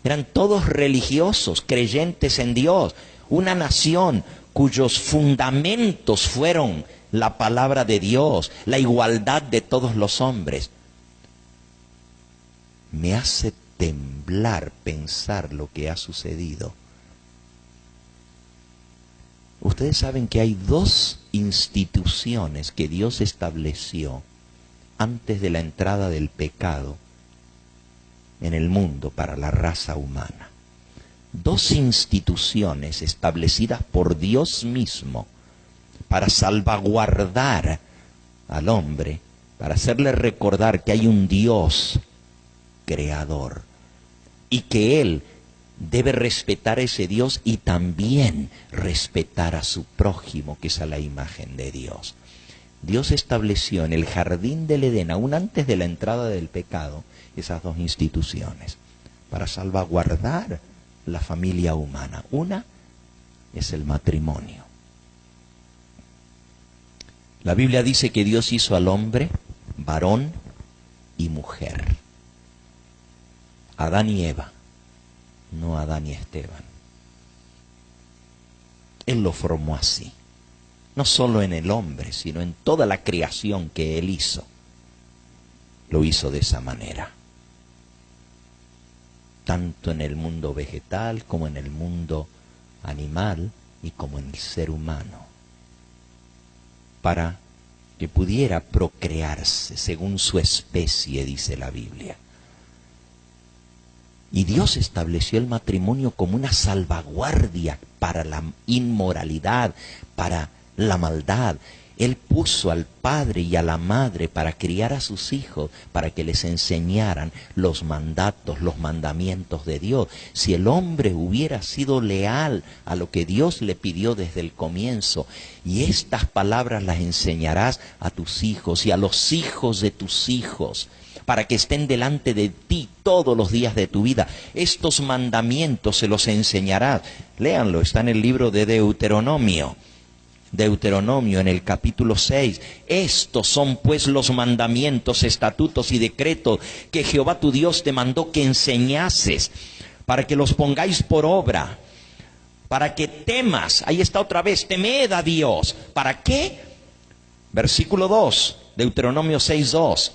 Eran todos religiosos, creyentes en Dios, una nación cuyos fundamentos fueron la palabra de Dios, la igualdad de todos los hombres. Me hace temblar pensar lo que ha sucedido. Ustedes saben que hay dos instituciones que Dios estableció antes de la entrada del pecado en el mundo para la raza humana. Dos instituciones establecidas por Dios mismo para salvaguardar al hombre, para hacerle recordar que hay un Dios creador y que Él debe respetar a ese Dios y también respetar a su prójimo, que es a la imagen de Dios. Dios estableció en el jardín del Edén, aún antes de la entrada del pecado, esas dos instituciones para salvaguardar la familia humana. Una es el matrimonio. La Biblia dice que Dios hizo al hombre varón y mujer. Adán y Eva, no Adán y Esteban. Él lo formó así. No solo en el hombre, sino en toda la creación que Él hizo. Lo hizo de esa manera. Tanto en el mundo vegetal como en el mundo animal y como en el ser humano. Para que pudiera procrearse según su especie, dice la Biblia. Y Dios estableció el matrimonio como una salvaguardia para la inmoralidad, para la maldad. Él puso al padre y a la madre para criar a sus hijos, para que les enseñaran los mandatos, los mandamientos de Dios. Si el hombre hubiera sido leal a lo que Dios le pidió desde el comienzo, y estas palabras las enseñarás a tus hijos y a los hijos de tus hijos, para que estén delante de ti todos los días de tu vida. Estos mandamientos se los enseñarás. Léanlo, está en el libro de Deuteronomio. Deuteronomio en el capítulo 6. Estos son pues los mandamientos, estatutos y decretos que Jehová tu Dios te mandó que enseñases, para que los pongáis por obra, para que temas. Ahí está otra vez, temed a Dios. ¿Para qué? Versículo 2, Deuteronomio 6:2.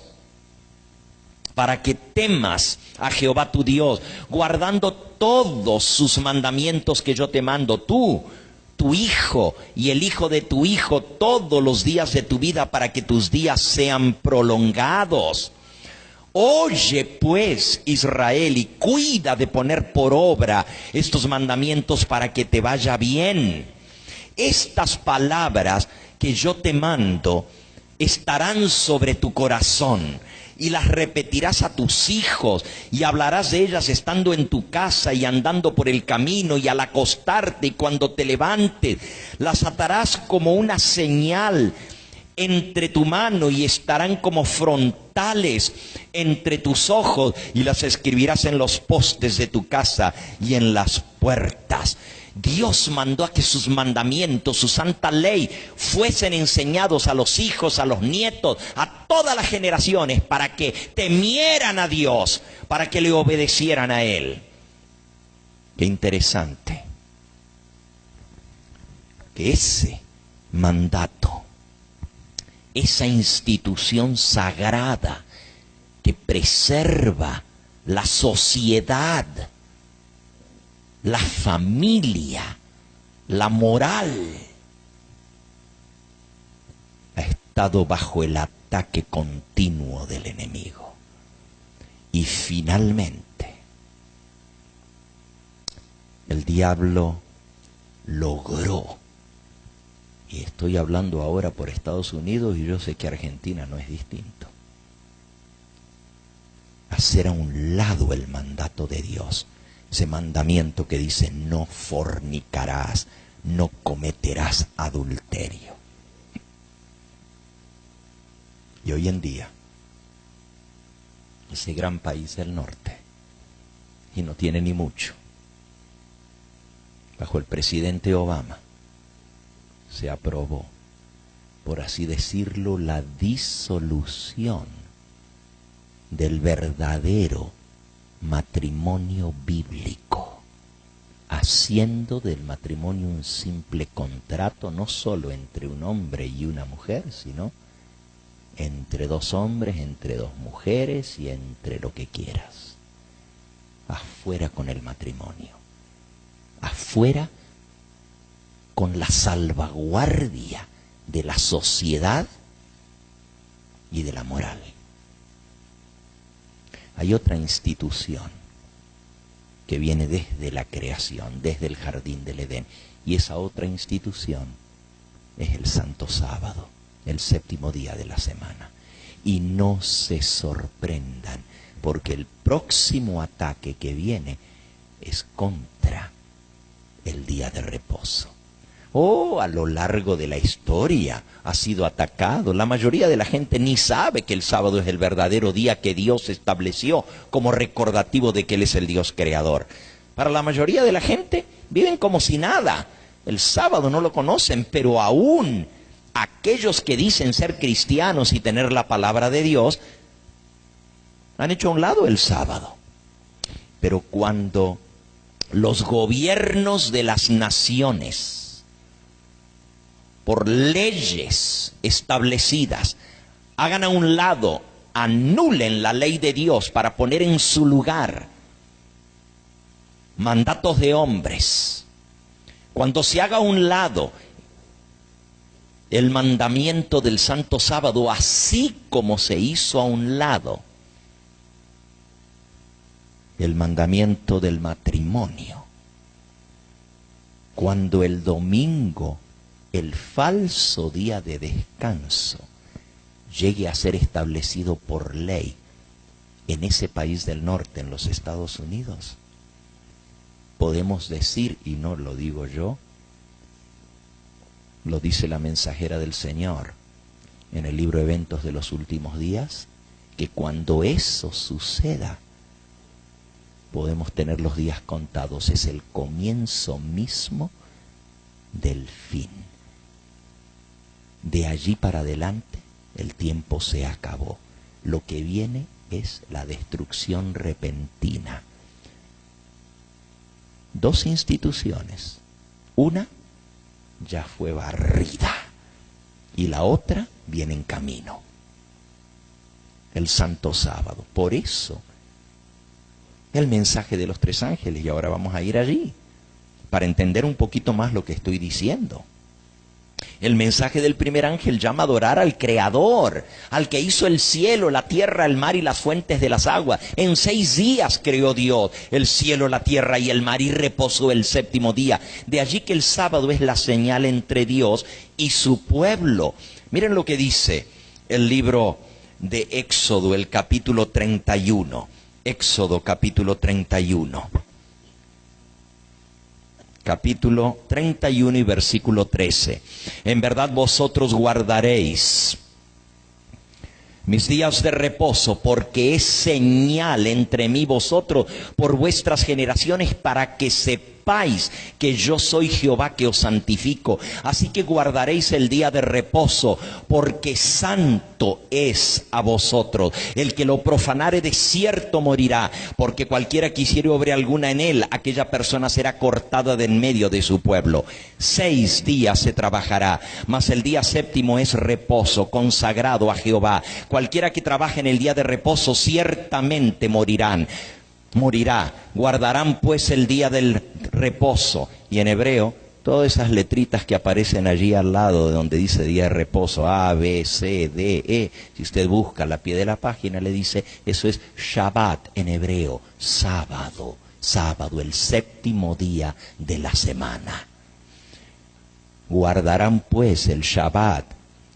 Para que temas a Jehová tu Dios, guardando todos sus mandamientos que yo te mando, tú, tu hijo y el hijo de tu hijo, todos los días de tu vida, para que tus días sean prolongados. Oye pues, Israel, y cuida de poner por obra estos mandamientos para que te vaya bien. Estas palabras que yo te mando estarán sobre tu corazón, y las repetirás a tus hijos, y hablarás de ellas estando en tu casa y andando por el camino y al acostarte y cuando te levantes. Las atarás como una señal entre tu mano y estarán como frontales entre tus ojos, y las escribirás en los postes de tu casa y en las puertas. Dios mandó a que sus mandamientos, su santa ley, fuesen enseñados a los hijos, a los nietos, a todas las generaciones, para que temieran a Dios, para que le obedecieran a Él. Qué interesante que ese mandato, esa institución sagrada que preserva la sociedad, la familia, la moral, ha estado bajo el ataque continuo del enemigo. Y finalmente, el diablo logró, y estoy hablando ahora por Estados Unidos y yo sé que Argentina no es distinto, hacer a un lado el mandato de Dios. Ese mandamiento que dice: no fornicarás, no cometerás adulterio. Y hoy en día, ese gran país del norte, y no tiene ni mucho, bajo el presidente Obama, se aprobó, por así decirlo, la disolución del verdadero matrimonio bíblico, haciendo del matrimonio un simple contrato, no solo entre un hombre y una mujer, sino entre dos hombres, entre dos mujeres y entre lo que quieras. Afuera con el matrimonio, afuera con la salvaguardia de la sociedad y de la moral. Hay otra institución que viene desde la creación, desde el jardín del Edén, y esa otra institución es el Santo Sábado, el séptimo día de la semana. Y no se sorprendan, porque el próximo ataque que viene es contra el día de reposo. A lo largo de la historia ha sido atacado. La mayoría de la gente ni sabe que el sábado es el verdadero día que Dios estableció como recordativo de que Él es el Dios creador. Para la mayoría de la gente viven como si nada. El sábado no lo conocen, pero aún aquellos que dicen ser cristianos y tener la palabra de Dios han hecho a un lado el sábado. Pero cuando los gobiernos de las naciones, por leyes establecidas, hagan a un lado, anulen la ley de Dios para poner en su lugar mandatos de hombres, cuando se haga a un lado el mandamiento del Santo Sábado, así como se hizo a un lado el mandamiento del matrimonio, cuando el domingo, el falso día de descanso, llegue a ser establecido por ley en ese país del norte, en los Estados Unidos, podemos decir, y no lo digo yo, lo dice la mensajera del Señor en el libro Eventos de los Últimos Días, que cuando eso suceda, podemos tener los días contados. Es el comienzo mismo del fin. De allí para adelante, el tiempo se acabó. Lo que viene es la destrucción repentina. Dos instituciones. Una ya fue barrida y la otra viene en camino. El Santo Sábado. Por eso, el mensaje de los tres ángeles. Y ahora vamos a ir allí para entender un poquito más lo que estoy diciendo. El mensaje del primer ángel llama a adorar al Creador, al que hizo el cielo, la tierra, el mar y las fuentes de las aguas. En 6 días creó Dios el cielo, la tierra y el mar, y reposó el séptimo día. De allí que el sábado es la señal entre Dios y su pueblo. Miren lo que dice el libro de Éxodo, el capítulo 31. Éxodo capítulo 31. capítulo 31 y versículo 13. En verdad vosotros guardaréis mis días de reposo, porque es señal entre mí y vosotros por vuestras generaciones, para que sepáis que yo soy Jehová que os santifico. Así que guardaréis el día de reposo, porque santo es a vosotros. El que lo profanare de cierto morirá, porque cualquiera que hiciere obra alguna en él, aquella persona será cortada de en medio de su pueblo. 6 días se trabajará, mas el día séptimo es reposo, consagrado a Jehová. Cualquiera que trabaje en el día de reposo ciertamente morirá. Guardarán pues el día del reposo. Y en hebreo, todas esas letritas que aparecen allí al lado de donde dice día de reposo, A, B, C, D, E, si usted busca a la pie de la página, le dice, eso es Shabbat en hebreo, sábado, el séptimo día de la semana. Guardarán pues el Shabbat,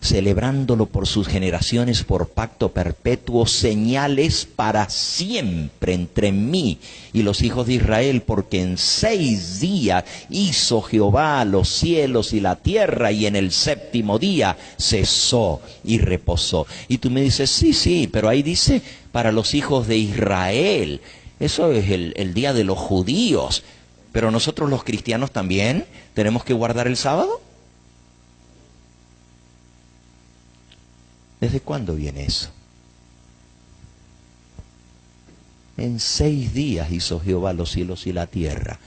celebrándolo por sus generaciones por pacto perpetuo, señales para siempre entre mí y los hijos de Israel, porque en 6 días hizo Jehová los cielos y la tierra, y en el séptimo día cesó y reposó. Y tú me dices, sí, pero ahí dice para los hijos de Israel. Eso es el día de los judíos. Pero nosotros los cristianos también tenemos que guardar el sábado. ¿Desde cuándo viene eso? En 6 días hizo Jehová los cielos y la tierra,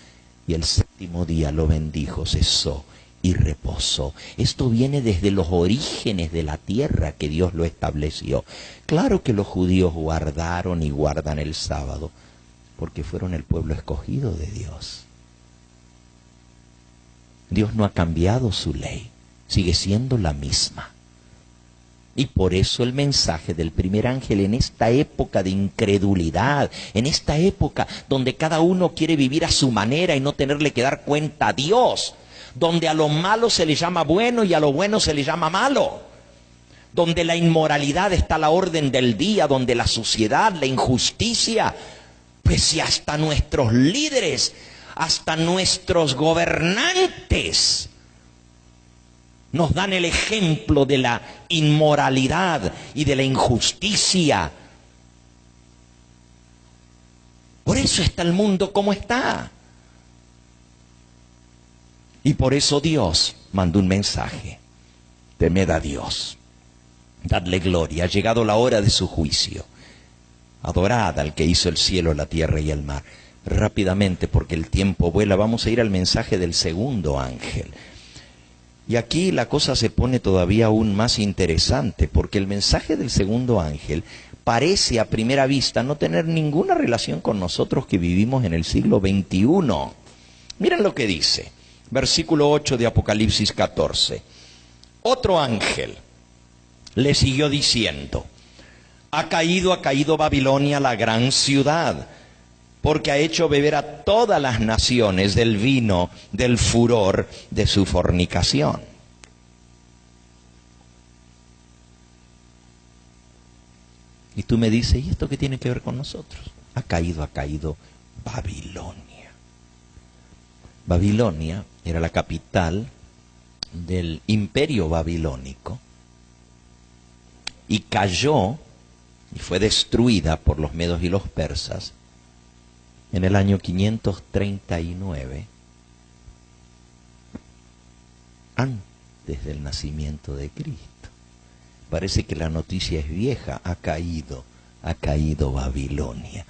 y el séptimo día lo bendijo, cesó y reposó. Esto viene desde los orígenes de la tierra que Dios lo estableció. Claro que los judíos guardaron y guardan el sábado, porque fueron el pueblo escogido de Dios. Dios no ha cambiado su ley, sigue siendo la misma. Y por eso el mensaje del primer ángel en esta época de incredulidad, en esta época donde cada uno quiere vivir a su manera y no tenerle que dar cuenta a Dios, donde a lo malo se le llama bueno y a lo bueno se le llama malo, donde la inmoralidad está a la orden del día, donde la suciedad, la injusticia, pues si hasta nuestros líderes, hasta nuestros gobernantes nos dan el ejemplo de la inmoralidad y de la injusticia. Por eso está el mundo como está. Y por eso Dios mandó un mensaje. Temed a Dios, dadle gloria, ha llegado la hora de su juicio. Adorad al que hizo el cielo, la tierra y el mar. Rápidamente, porque el tiempo vuela, vamos a ir al mensaje del segundo ángel. Y aquí la cosa se pone todavía aún más interesante, porque el mensaje del segundo ángel parece a primera vista no tener ninguna relación con nosotros que vivimos en el siglo XXI. Miren lo que dice, versículo 8 de Apocalipsis 14. Otro ángel le siguió diciendo, ha caído Babilonia, la gran ciudad, porque ha hecho beber a todas las naciones del vino del furor de su fornicación. Y tú me dices, ¿y esto qué tiene que ver con nosotros? Ha caído Babilonia. Babilonia era la capital del imperio babilónico y cayó y fue destruida por los medos y los persas en el año 539, antes del nacimiento de Cristo. Parece que la noticia es vieja, ha caído Babilonia.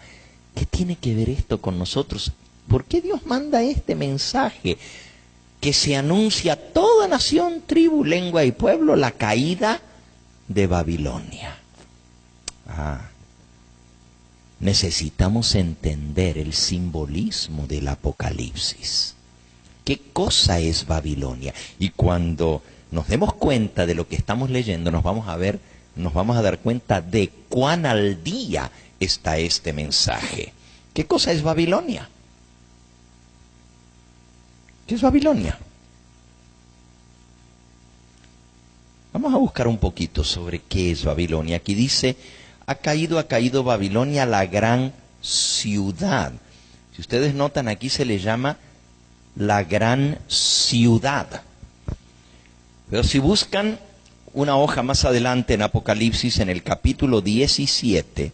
¿Qué tiene que ver esto con nosotros? ¿Por qué Dios manda este mensaje que se anuncia a toda nación, tribu, lengua y pueblo la caída de Babilonia? Necesitamos entender el simbolismo del Apocalipsis. ¿Qué cosa es Babilonia? Y cuando nos demos cuenta de lo que estamos leyendo, nos vamos a dar cuenta de cuán al día está este mensaje. ¿Qué cosa es Babilonia? ¿Qué es Babilonia? Vamos a buscar un poquito sobre qué es Babilonia. Aquí dice, ha caído Babilonia, la gran ciudad. Si ustedes notan, aquí se le llama la gran ciudad. Pero si buscan una hoja más adelante en Apocalipsis, en el capítulo 17,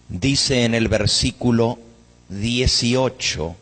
dice en el versículo 18,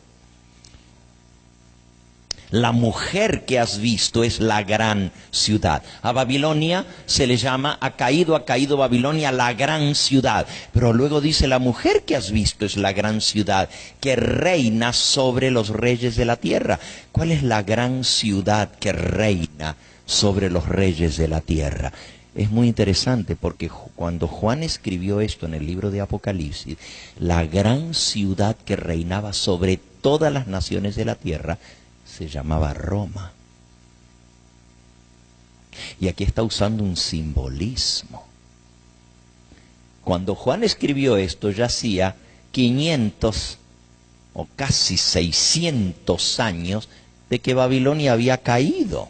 la mujer que has visto es la gran ciudad. A Babilonia se le llama, ha caído Babilonia, la gran ciudad. Pero luego dice, la mujer que has visto es la gran ciudad, que reina sobre los reyes de la tierra. ¿Cuál es la gran ciudad que reina sobre los reyes de la tierra? Es muy interesante porque cuando Juan escribió esto en el libro de Apocalipsis, la gran ciudad que reinaba sobre todas las naciones de la tierra se llamaba Roma. Y aquí está usando un simbolismo. Cuando Juan escribió esto, ya hacía 500 o casi 600 años de que Babilonia había caído.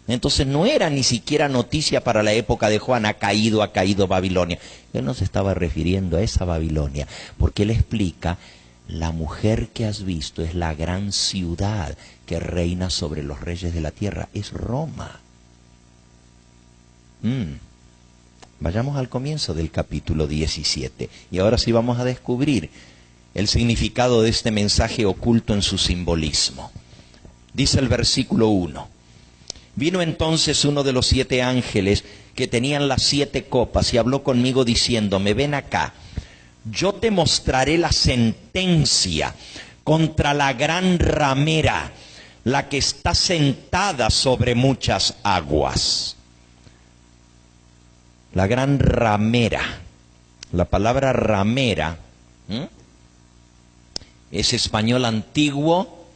Entonces no era ni siquiera noticia para la época de Juan, ha caído Babilonia. Él no se estaba refiriendo a esa Babilonia, porque él explica, la mujer que has visto es la gran ciudad que reina sobre los reyes de la tierra, es Roma. Vayamos al comienzo del capítulo 17, y ahora sí vamos a descubrir el significado de este mensaje oculto en su simbolismo. Dice el versículo 1. Vino entonces uno de los 7 ángeles que tenían las 7 copas y habló conmigo diciéndome, ven acá, yo te mostraré la sentencia contra la gran ramera, la que está sentada sobre muchas aguas. La gran ramera. La palabra ramera es español antiguo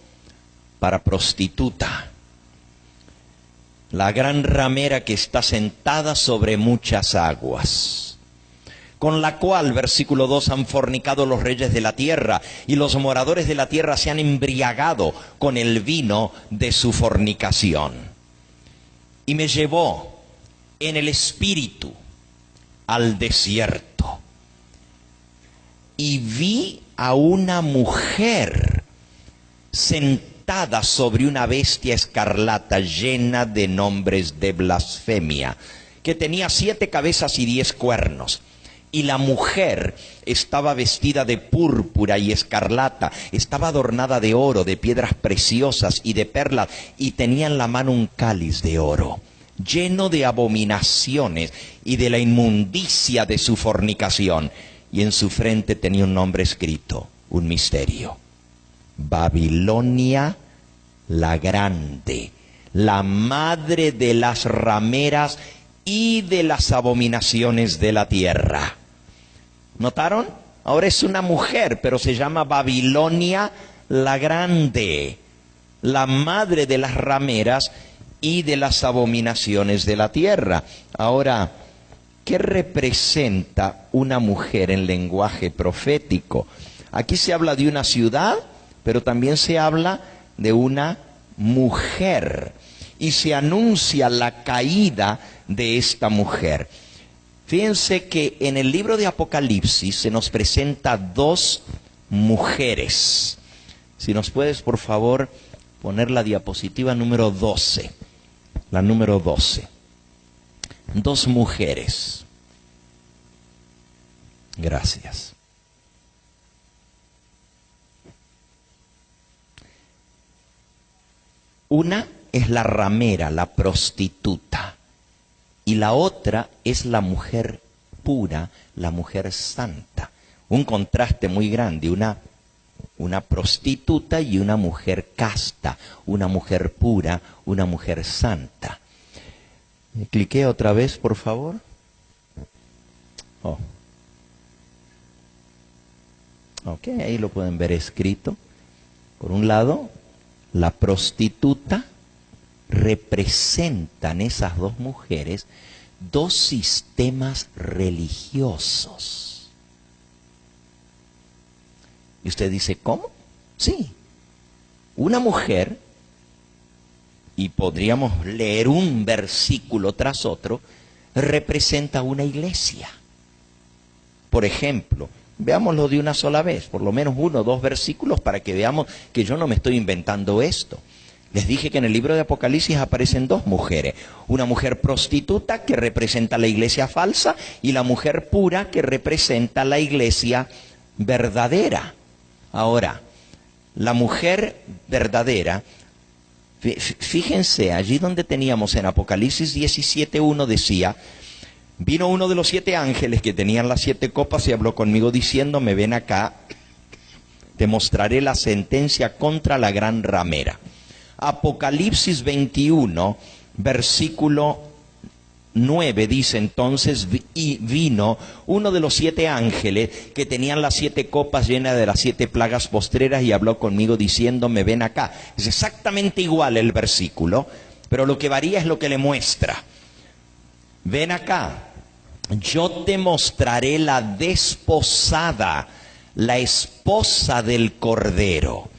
para prostituta. La gran ramera que está sentada sobre muchas aguas, con la cual, versículo 2, han fornicado los reyes de la tierra, y los moradores de la tierra se han embriagado con el vino de su fornicación. Y me llevó en el espíritu al desierto, y vi a una mujer sentada sobre una bestia escarlata llena de nombres de blasfemia, que tenía 7 cabezas y 10 cuernos. Y la mujer estaba vestida de púrpura y escarlata, estaba adornada de oro, de piedras preciosas y de perlas, y tenía en la mano un cáliz de oro, lleno de abominaciones y de la inmundicia de su fornicación. Y en su frente tenía un nombre escrito, un misterio: Babilonia la Grande, la madre de las rameras y de las abominaciones de la tierra. ¿Notaron? Ahora es una mujer, pero se llama Babilonia la Grande, la madre de las rameras y de las abominaciones de la tierra. Ahora, ¿qué representa una mujer en lenguaje profético? Aquí se habla de una ciudad, pero también se habla de una mujer, y se anuncia la caída de esta mujer. Fíjense que en el libro de Apocalipsis se nos presenta 2 mujeres. Si nos puedes, por favor, poner la diapositiva número 12. La número 12. 2 mujeres. Gracias. Una es la ramera, la prostituta, y la otra es la mujer pura, la mujer santa. Un contraste muy grande, una prostituta y una mujer casta, una mujer pura, una mujer santa. Cliqué otra vez, por favor. Ok, ahí lo pueden ver escrito. Por un lado, la prostituta, representan esas 2 mujeres 2 sistemas religiosos. Y usted dice, ¿cómo? Sí, una mujer, y podríamos leer un versículo tras otro, representa una iglesia. Por ejemplo, Veámoslo de una sola vez, por lo menos 1 o 2 versículos para que veamos que yo no me estoy inventando esto. Les dije que en el libro de Apocalipsis aparecen 2 mujeres. Una mujer prostituta que representa la iglesia falsa y la mujer pura que representa la iglesia verdadera. Ahora, la mujer verdadera, fíjense, allí donde teníamos en Apocalipsis 17:1 decía: vino uno de los 7 ángeles que tenían las 7 copas y habló conmigo diciéndome, ven acá, te mostraré la sentencia contra la gran ramera. Apocalipsis 21, versículo 9 dice entonces, y vino uno de los 7 ángeles que tenían las 7 copas llenas de las 7 plagas postreras y habló conmigo diciéndome, ven acá. Es exactamente igual el versículo, pero lo que varía es lo que le muestra. Ven acá, yo te mostraré la desposada, la esposa del Cordero.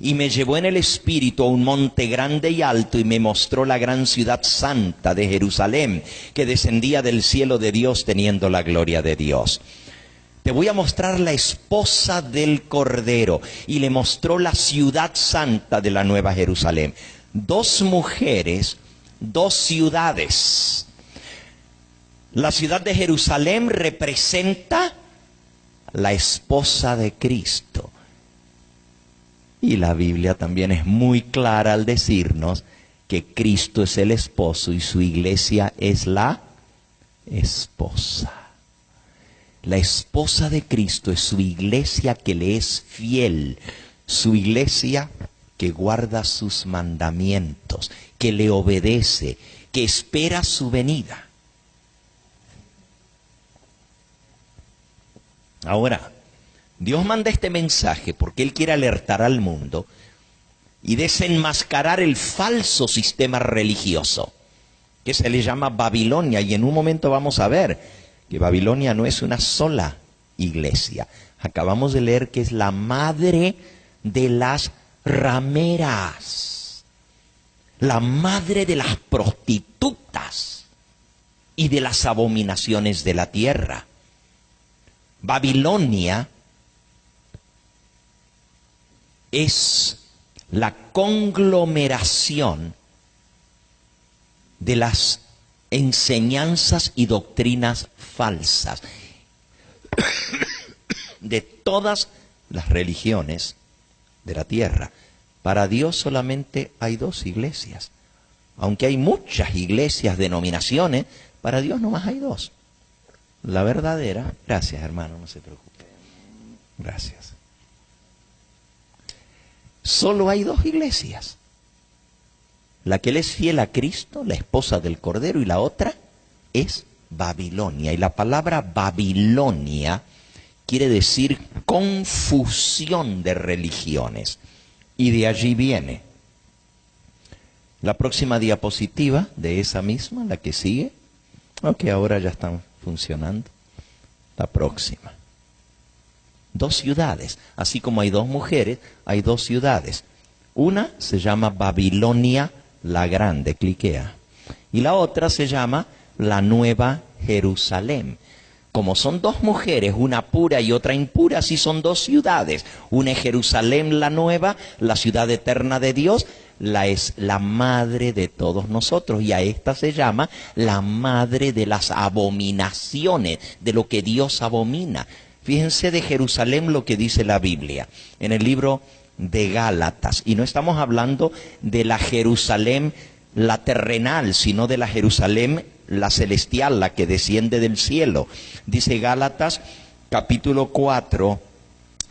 Y me llevó en el espíritu a un monte grande y alto y me mostró la gran ciudad santa de Jerusalén, que descendía del cielo de Dios teniendo la gloria de Dios. Te voy a mostrar la esposa del Cordero. Y le mostró la ciudad santa de la Nueva Jerusalén. 2 mujeres, 2 ciudades. La ciudad de Jerusalén representa la esposa de Cristo. Y la Biblia también es muy clara al decirnos que Cristo es el esposo y su iglesia es la esposa. La esposa de Cristo es su iglesia que le es fiel, su iglesia que guarda sus mandamientos, que le obedece, que espera su venida. Ahora, Dios manda este mensaje porque Él quiere alertar al mundo y desenmascarar el falso sistema religioso que se le llama Babilonia. Y en un momento vamos a ver que Babilonia no es una sola iglesia. Acabamos de leer que es la madre de las rameras, la madre de las prostitutas y de las abominaciones de la tierra. Babilonia es la conglomeración de las enseñanzas y doctrinas falsas de todas las religiones de la tierra. Para Dios solamente hay 2 iglesias. Aunque hay muchas iglesias, denominaciones, para Dios nomás hay 2. La verdadera, gracias hermano, no se preocupe. Gracias. Solo hay 2 iglesias. La que le es fiel a Cristo, la esposa del Cordero, y la otra es Babilonia. Y la palabra Babilonia quiere decir confusión de religiones. Y de allí viene. La próxima diapositiva de esa misma, la que sigue. Ok, ahora ya están funcionando. La próxima. 2 ciudades. Así como hay 2 mujeres, hay 2 ciudades. Una se llama Babilonia la Grande, cliquea. Y la otra se llama la Nueva Jerusalén. Como son 2 mujeres, una pura y otra impura, así son 2 ciudades. Una es Jerusalén la Nueva, la ciudad eterna de Dios, es la madre de todos nosotros. Y a esta se llama la madre de las abominaciones, de lo que Dios abomina. Fíjense de Jerusalén lo que dice la Biblia en el libro de Gálatas. Y no estamos hablando de la Jerusalén, la terrenal, sino de la Jerusalén, la celestial, la que desciende del cielo. Dice Gálatas capítulo 4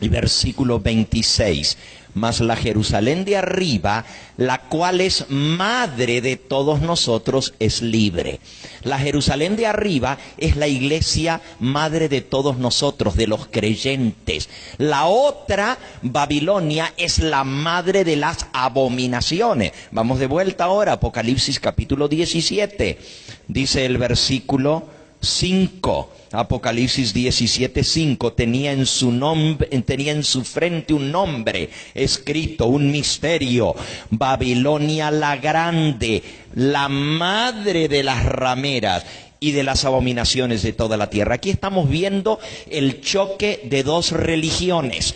y versículo 26. Mas la Jerusalén de arriba, la cual es madre de todos nosotros, es libre. La Jerusalén de arriba es la iglesia madre de todos nosotros, de los creyentes. La otra, Babilonia, es la madre de las abominaciones. Vamos de vuelta ahora, Apocalipsis capítulo 17. Dice el versículo 5. Apocalipsis 17:5, tenía en su frente un nombre escrito, un misterio: Babilonia la Grande, la madre de las rameras y de las abominaciones de toda la tierra. Aquí estamos viendo el choque de dos religiones.